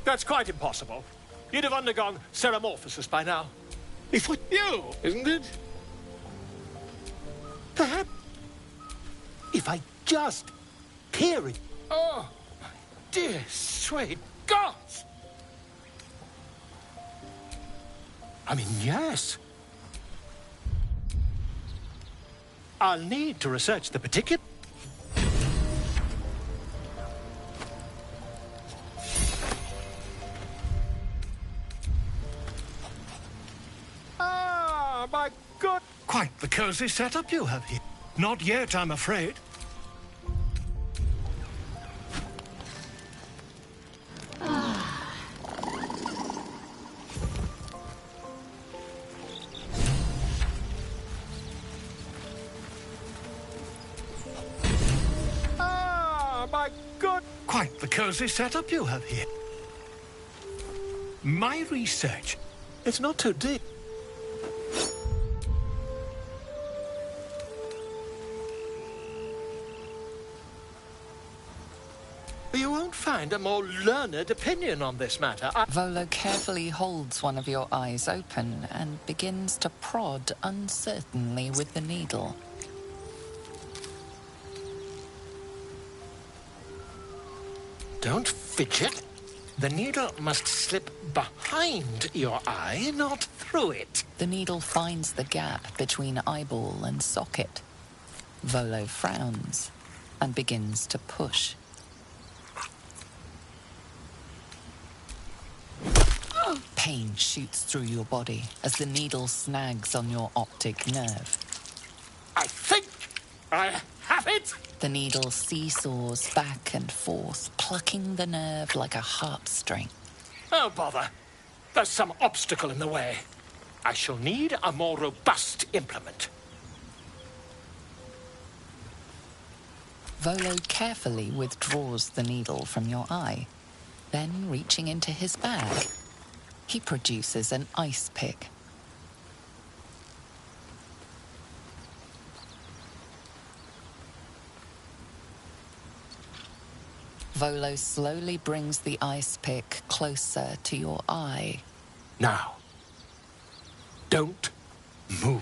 That's quite impossible. You'd have undergone ceramorphosis by now. If what you, isn't it? Perhaps... If I just peer it... Oh, my dear, sweet gods! I mean, yes. I'll need to research the particular... good. Quite the cozy setup you have here. Not yet, I'm afraid. My good. Quite the cozy setup you have here. My research, it's not too deep. You won't find a more learned opinion on this matter. Volo carefully holds one of your eyes open and begins to prod uncertainly with the needle. Don't fidget. The needle must slip behind your eye, not through it. The needle finds the gap between eyeball and socket. Volo frowns and begins to push. Pain shoots through your body as the needle snags on your optic nerve. I think I have it! The needle seesaws back and forth, plucking the nerve like a heartstring. Oh, bother. There's some obstacle in the way. I shall need a more robust implement. Volo carefully withdraws the needle from your eye. Then, reaching into his bag, he produces an ice pick. Volo slowly brings the ice pick closer to your eye. Now, don't move.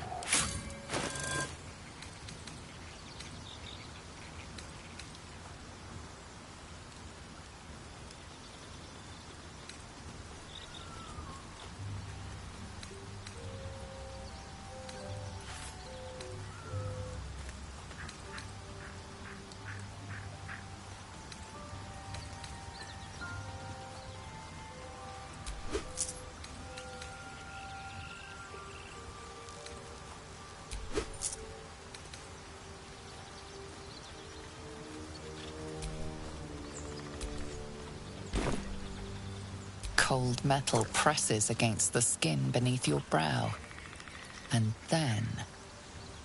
Cold metal presses against the skin beneath your brow. And then,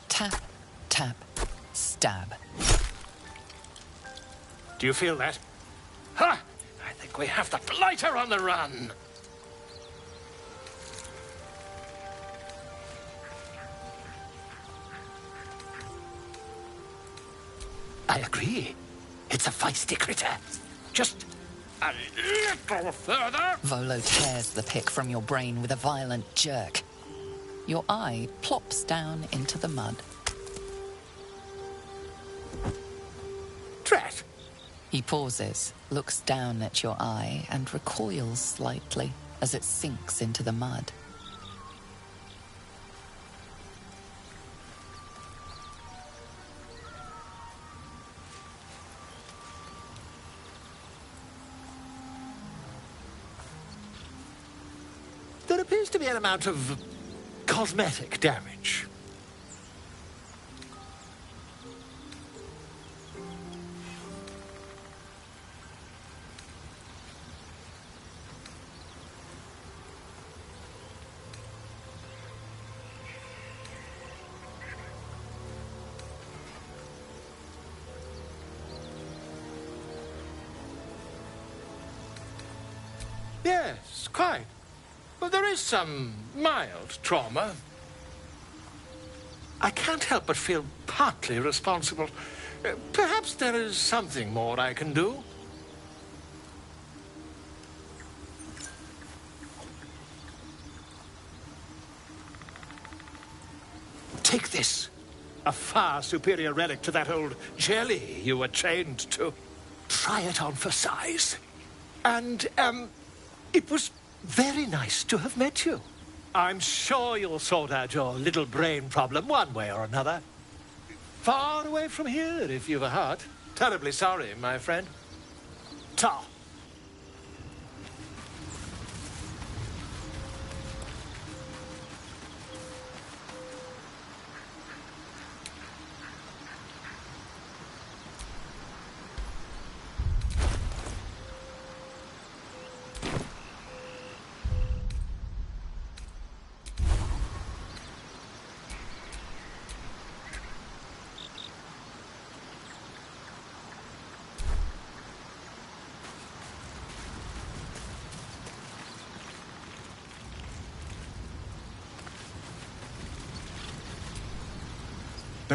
tap, tap, stab. Do you feel that? Ha! I think we have the blighter on the run. I agree. It's a feisty critter. Just a little further. Volo tears the pick from your brain with a violent jerk. Your eye plops down into the mud. Drat! He pauses, looks down at your eye, and recoils slightly as it sinks into the mud. There appears to be an amount of cosmetic damage. Yes, quite. Well, there is some mild trauma. I can't help but feel partly responsible. Perhaps there is something more I can do. Take this. A far superior relic to that old jelly you were chained to. Try it on for size. And, it was very nice to have met you. I'm sure you'll sort out your little brain problem one way or another. Far away from here, if you've a heart. Terribly sorry, my friend. Ta.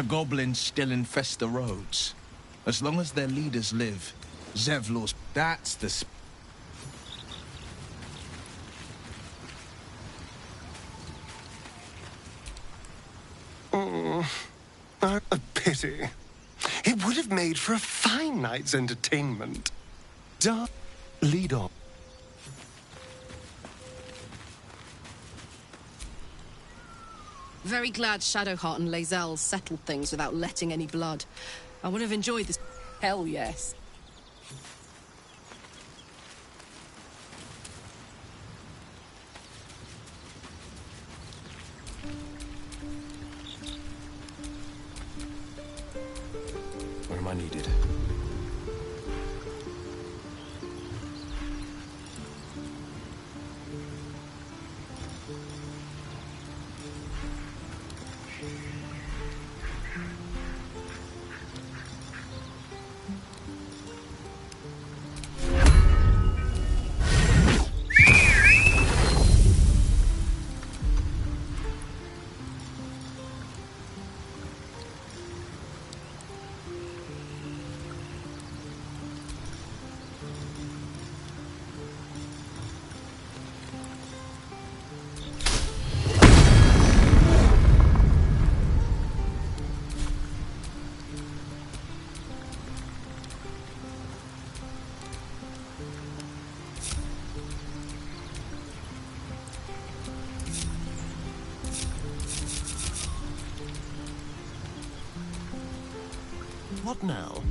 The goblins still infest the roads. As long as their leaders live, Zevlor's... That's the... A pity. It would have made for a fine night's entertainment. Lead on. Very glad Shadowheart and Lae'zel settled things without letting any blood. I would have enjoyed this. Hell yes. Where am I needed? What now?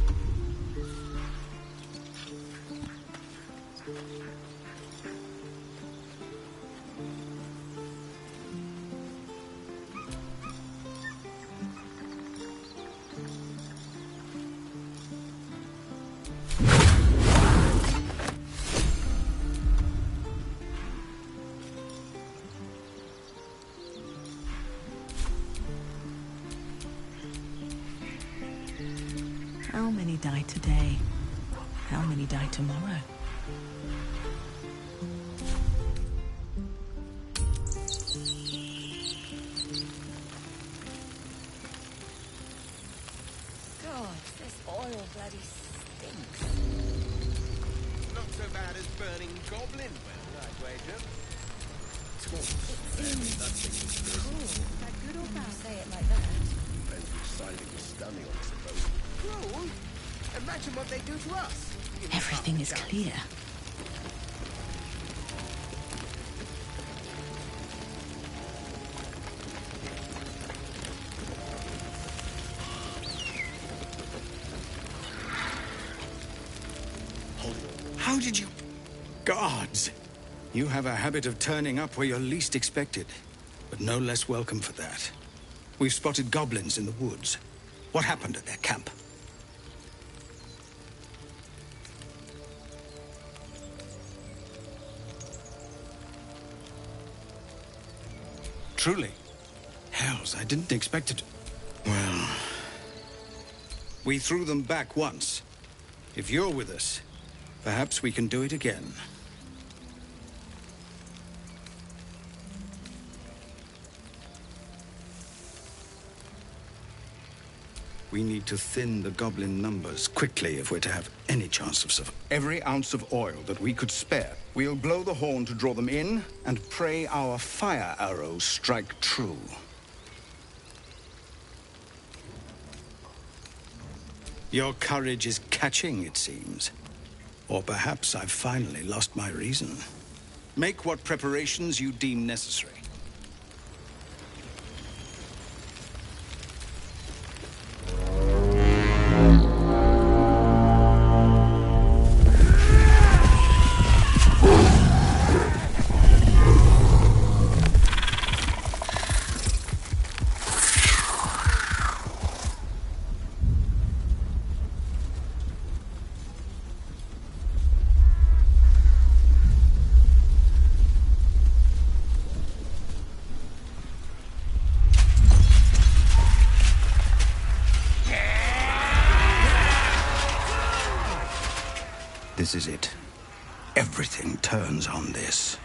How many die today? How many die tomorrow? God, this oil bloody stinks. Not so bad as burning goblin well, I'd wager. That good or bad? Say it like that. Depends which side of your stomach, I suppose. Cruel? Imagine what they do to us. Everything is clear. How did you... Guards! You have a habit of turning up where you're least expected, but no less welcome for that. We've spotted goblins in the woods. What happened at their camp? Truly? Hells, I didn't expect it. Well... We threw them back once. If you're with us, perhaps we can do it again. We need to thin the goblin numbers quickly if we're to have any chance of survival. Every ounce of oil that we could spare. We'll blow the horn to draw them in and pray our fire arrows strike true. Your courage is catching, it seems. Or perhaps I've finally lost my reason. Make what preparations you deem necessary. This is it. Everything turns on this.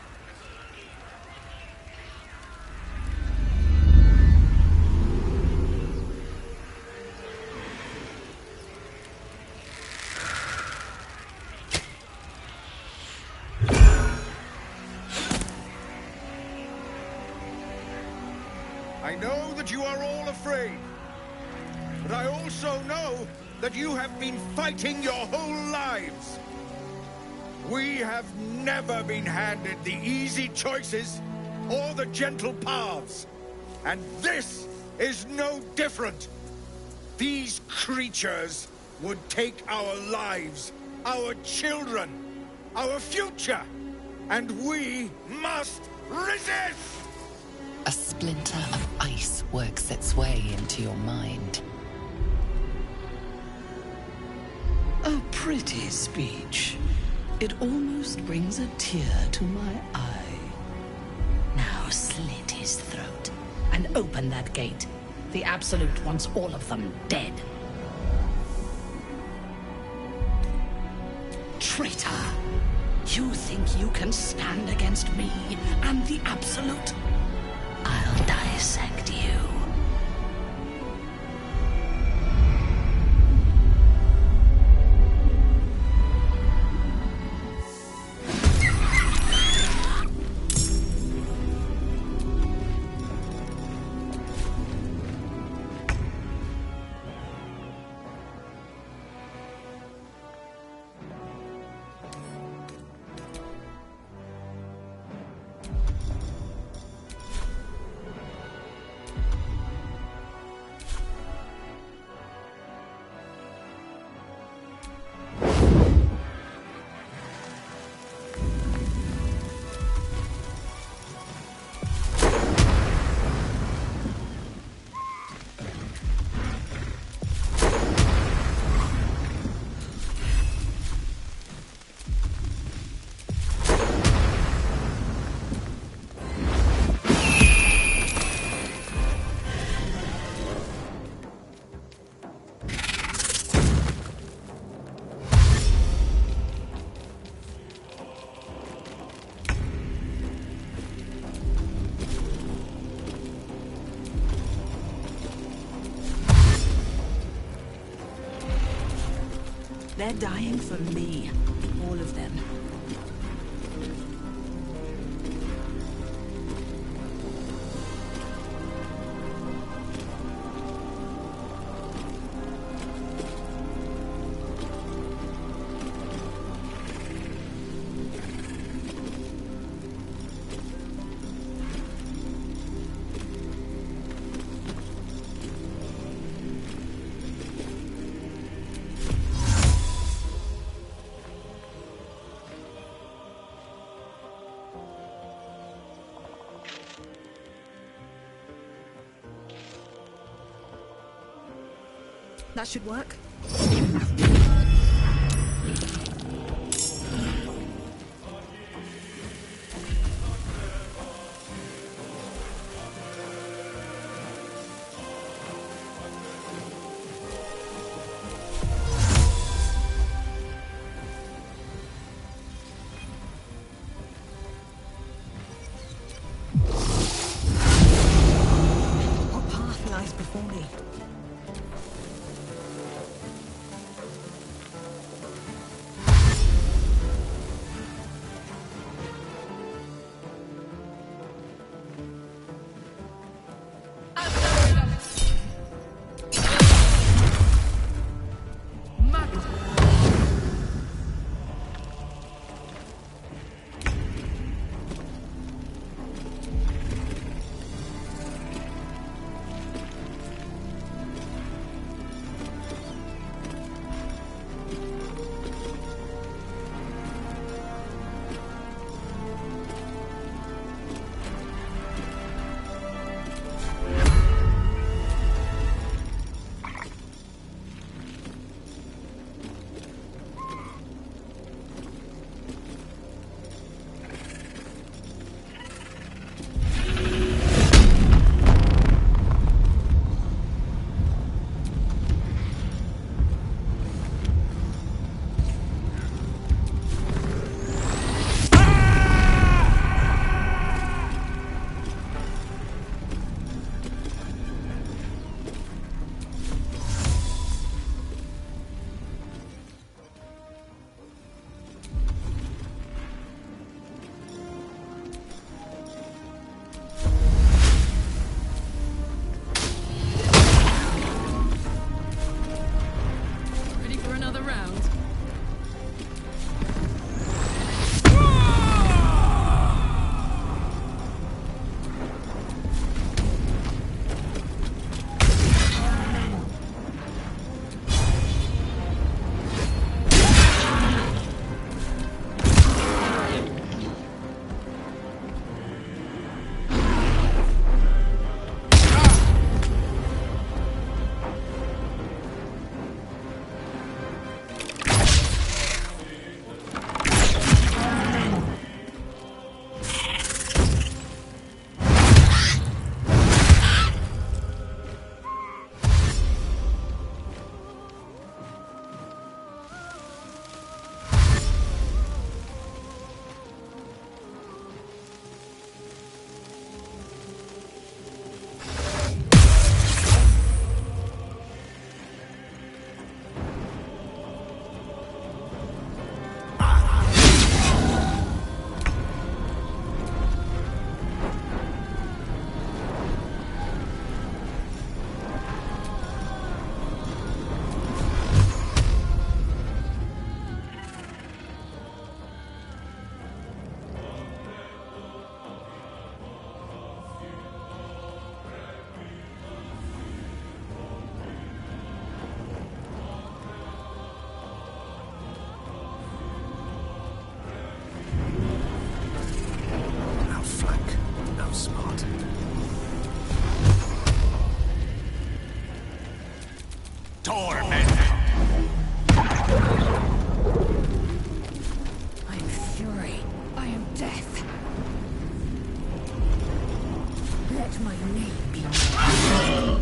that you are all afraid. But I also know that you have been fighting your whole lives. We have never been handed the easy choices or the gentle paths. And this is no different. These creatures would take our lives, our children, our future, and we must resist! A splinter of ice works its way into your mind. A pretty speech. It almost brings a tear to my eye. Now slit his throat and open that gate. The Absolute wants all of them dead. Traitor! You think you can stand against me and the Absolute? I'll dissect you. They're dying for me. All of them. That should work. What path lies before me? torment. I am fury. I am death. Let my name be known.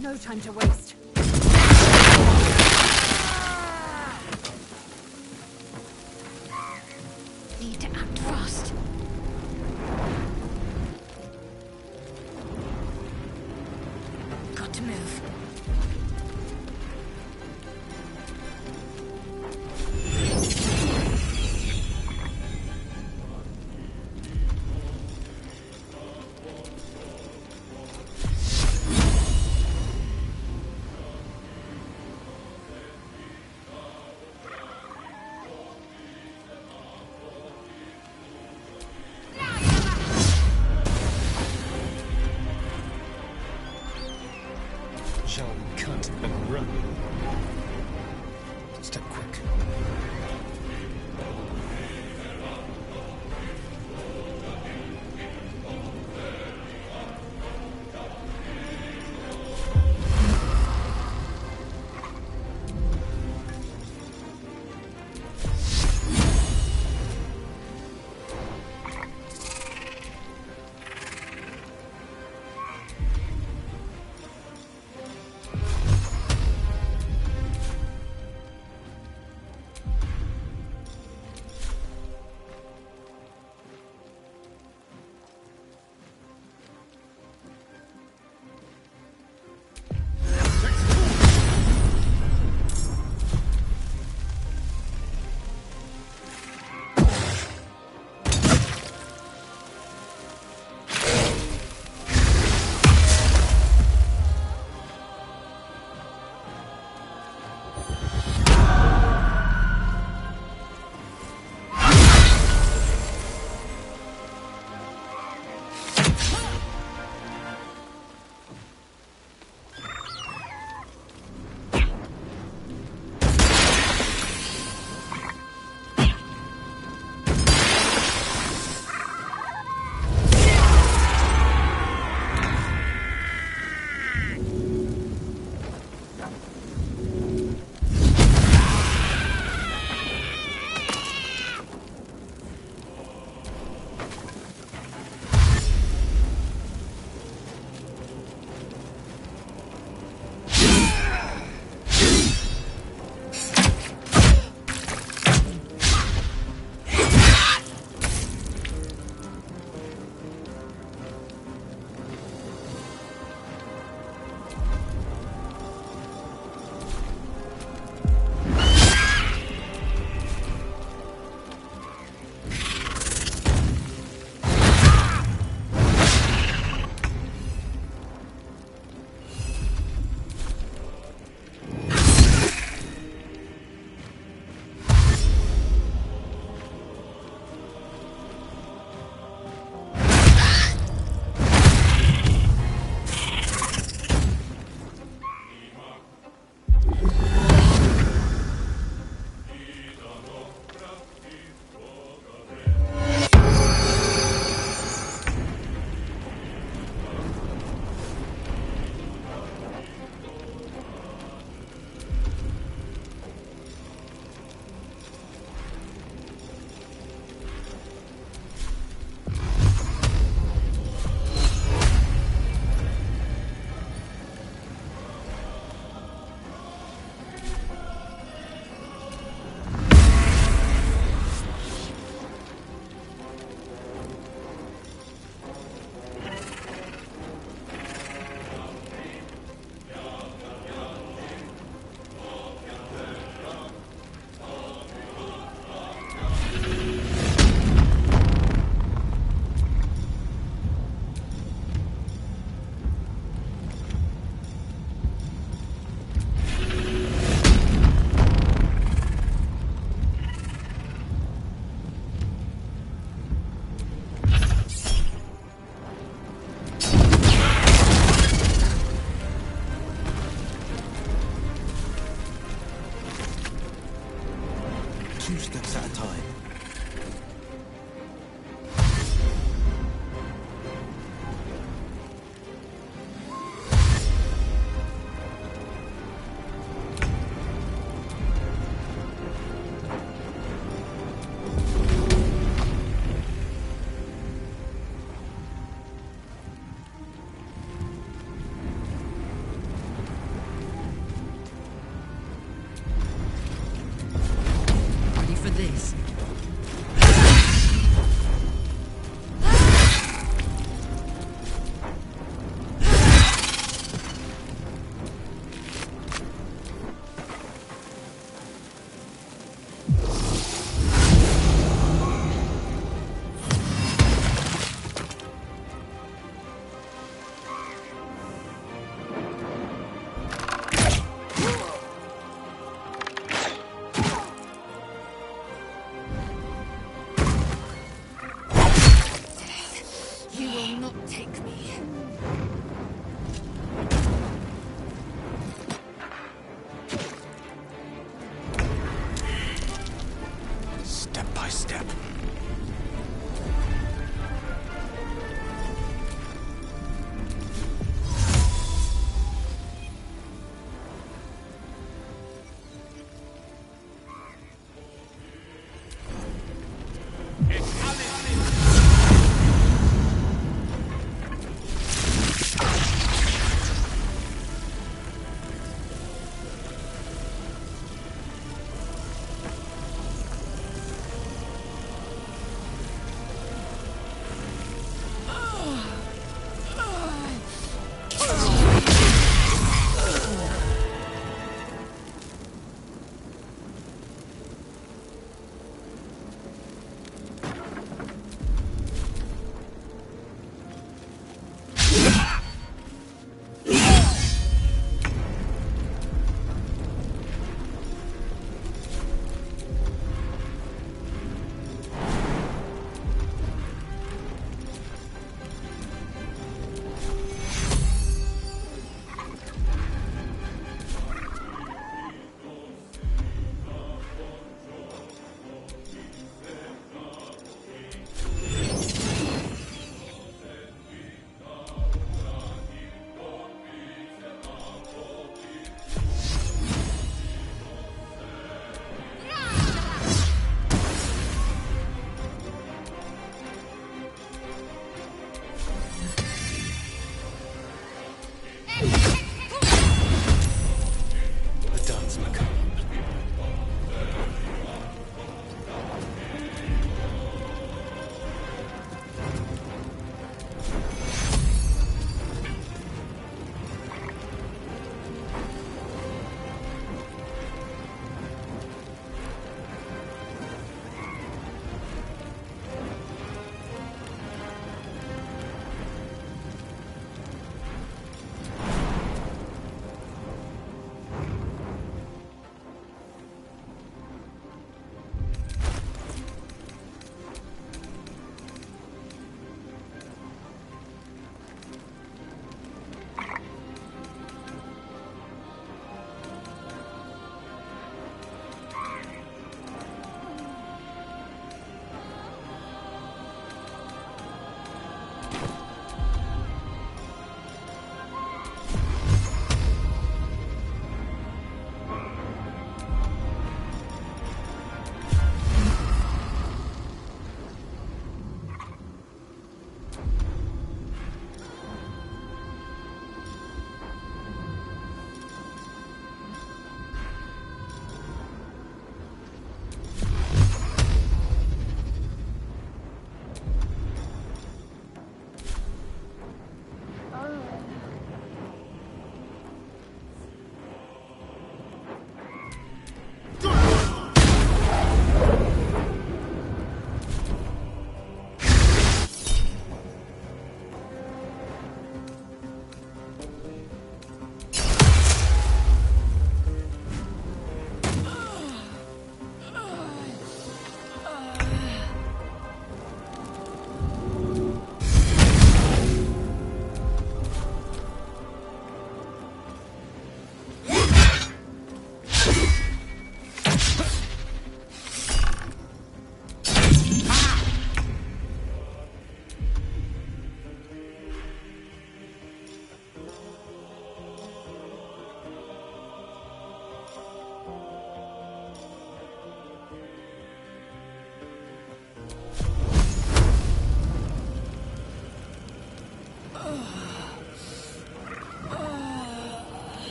No time to waste. Need to act fast. Got to move.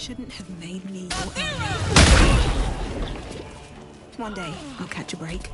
shouldn't have made me your enemy. One day, I'll catch a break.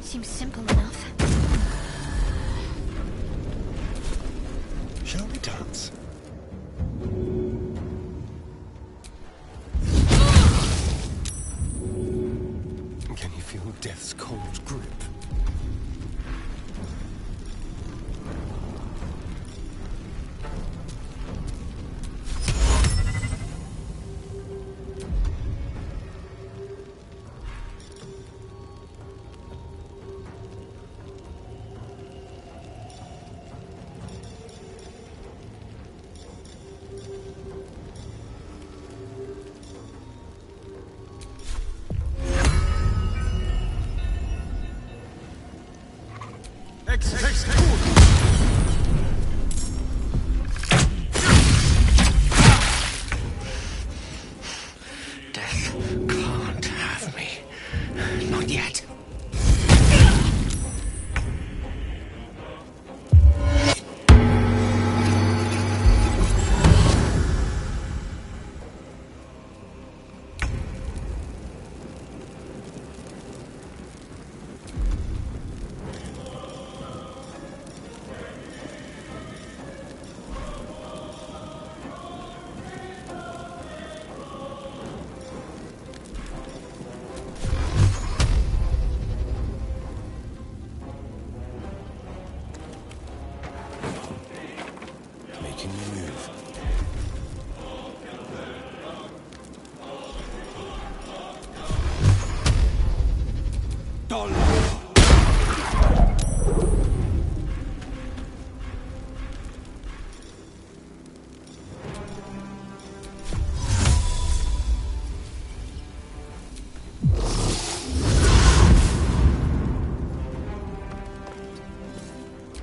Seems simple enough. Shall we dance? Can you feel death's cold grip? Death can't have me. Not yet.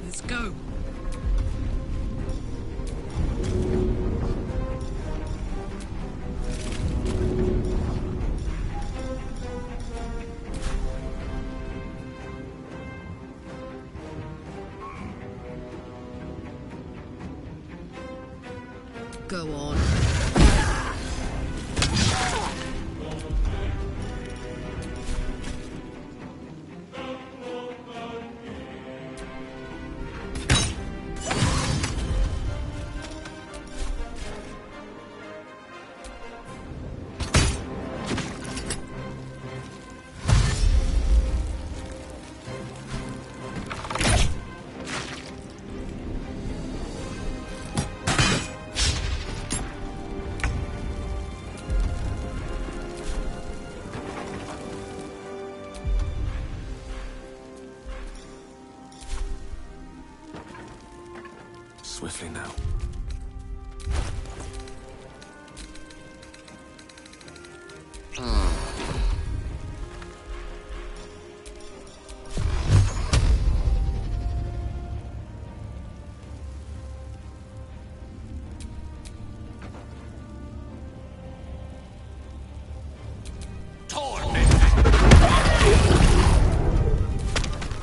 Let's go. Go on. Swiftly now.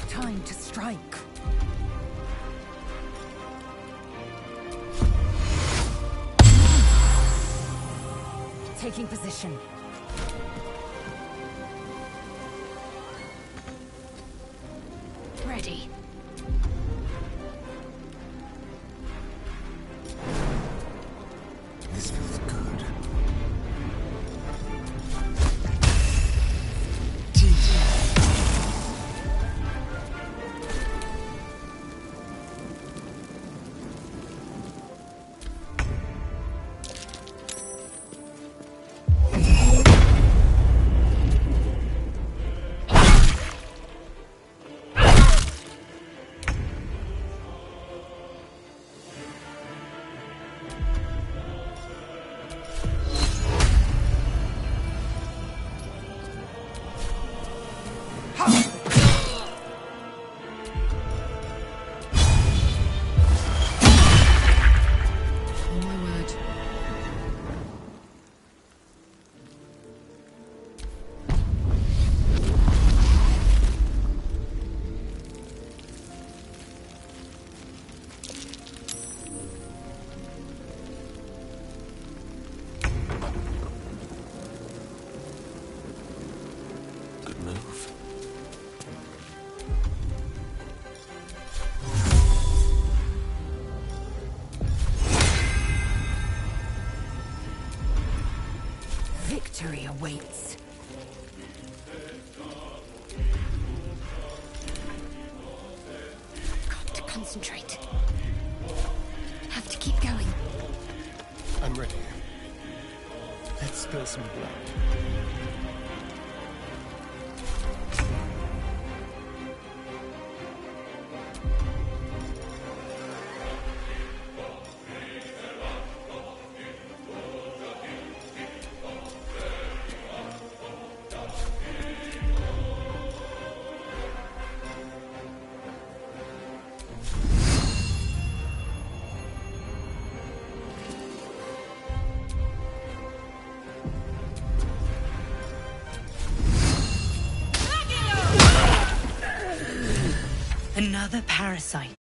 Time to strike. Taking position. Ready. This feels good. Victory awaits. Got to concentrate. Have to keep going. I'm ready. Let's spill some blood. Another parasite.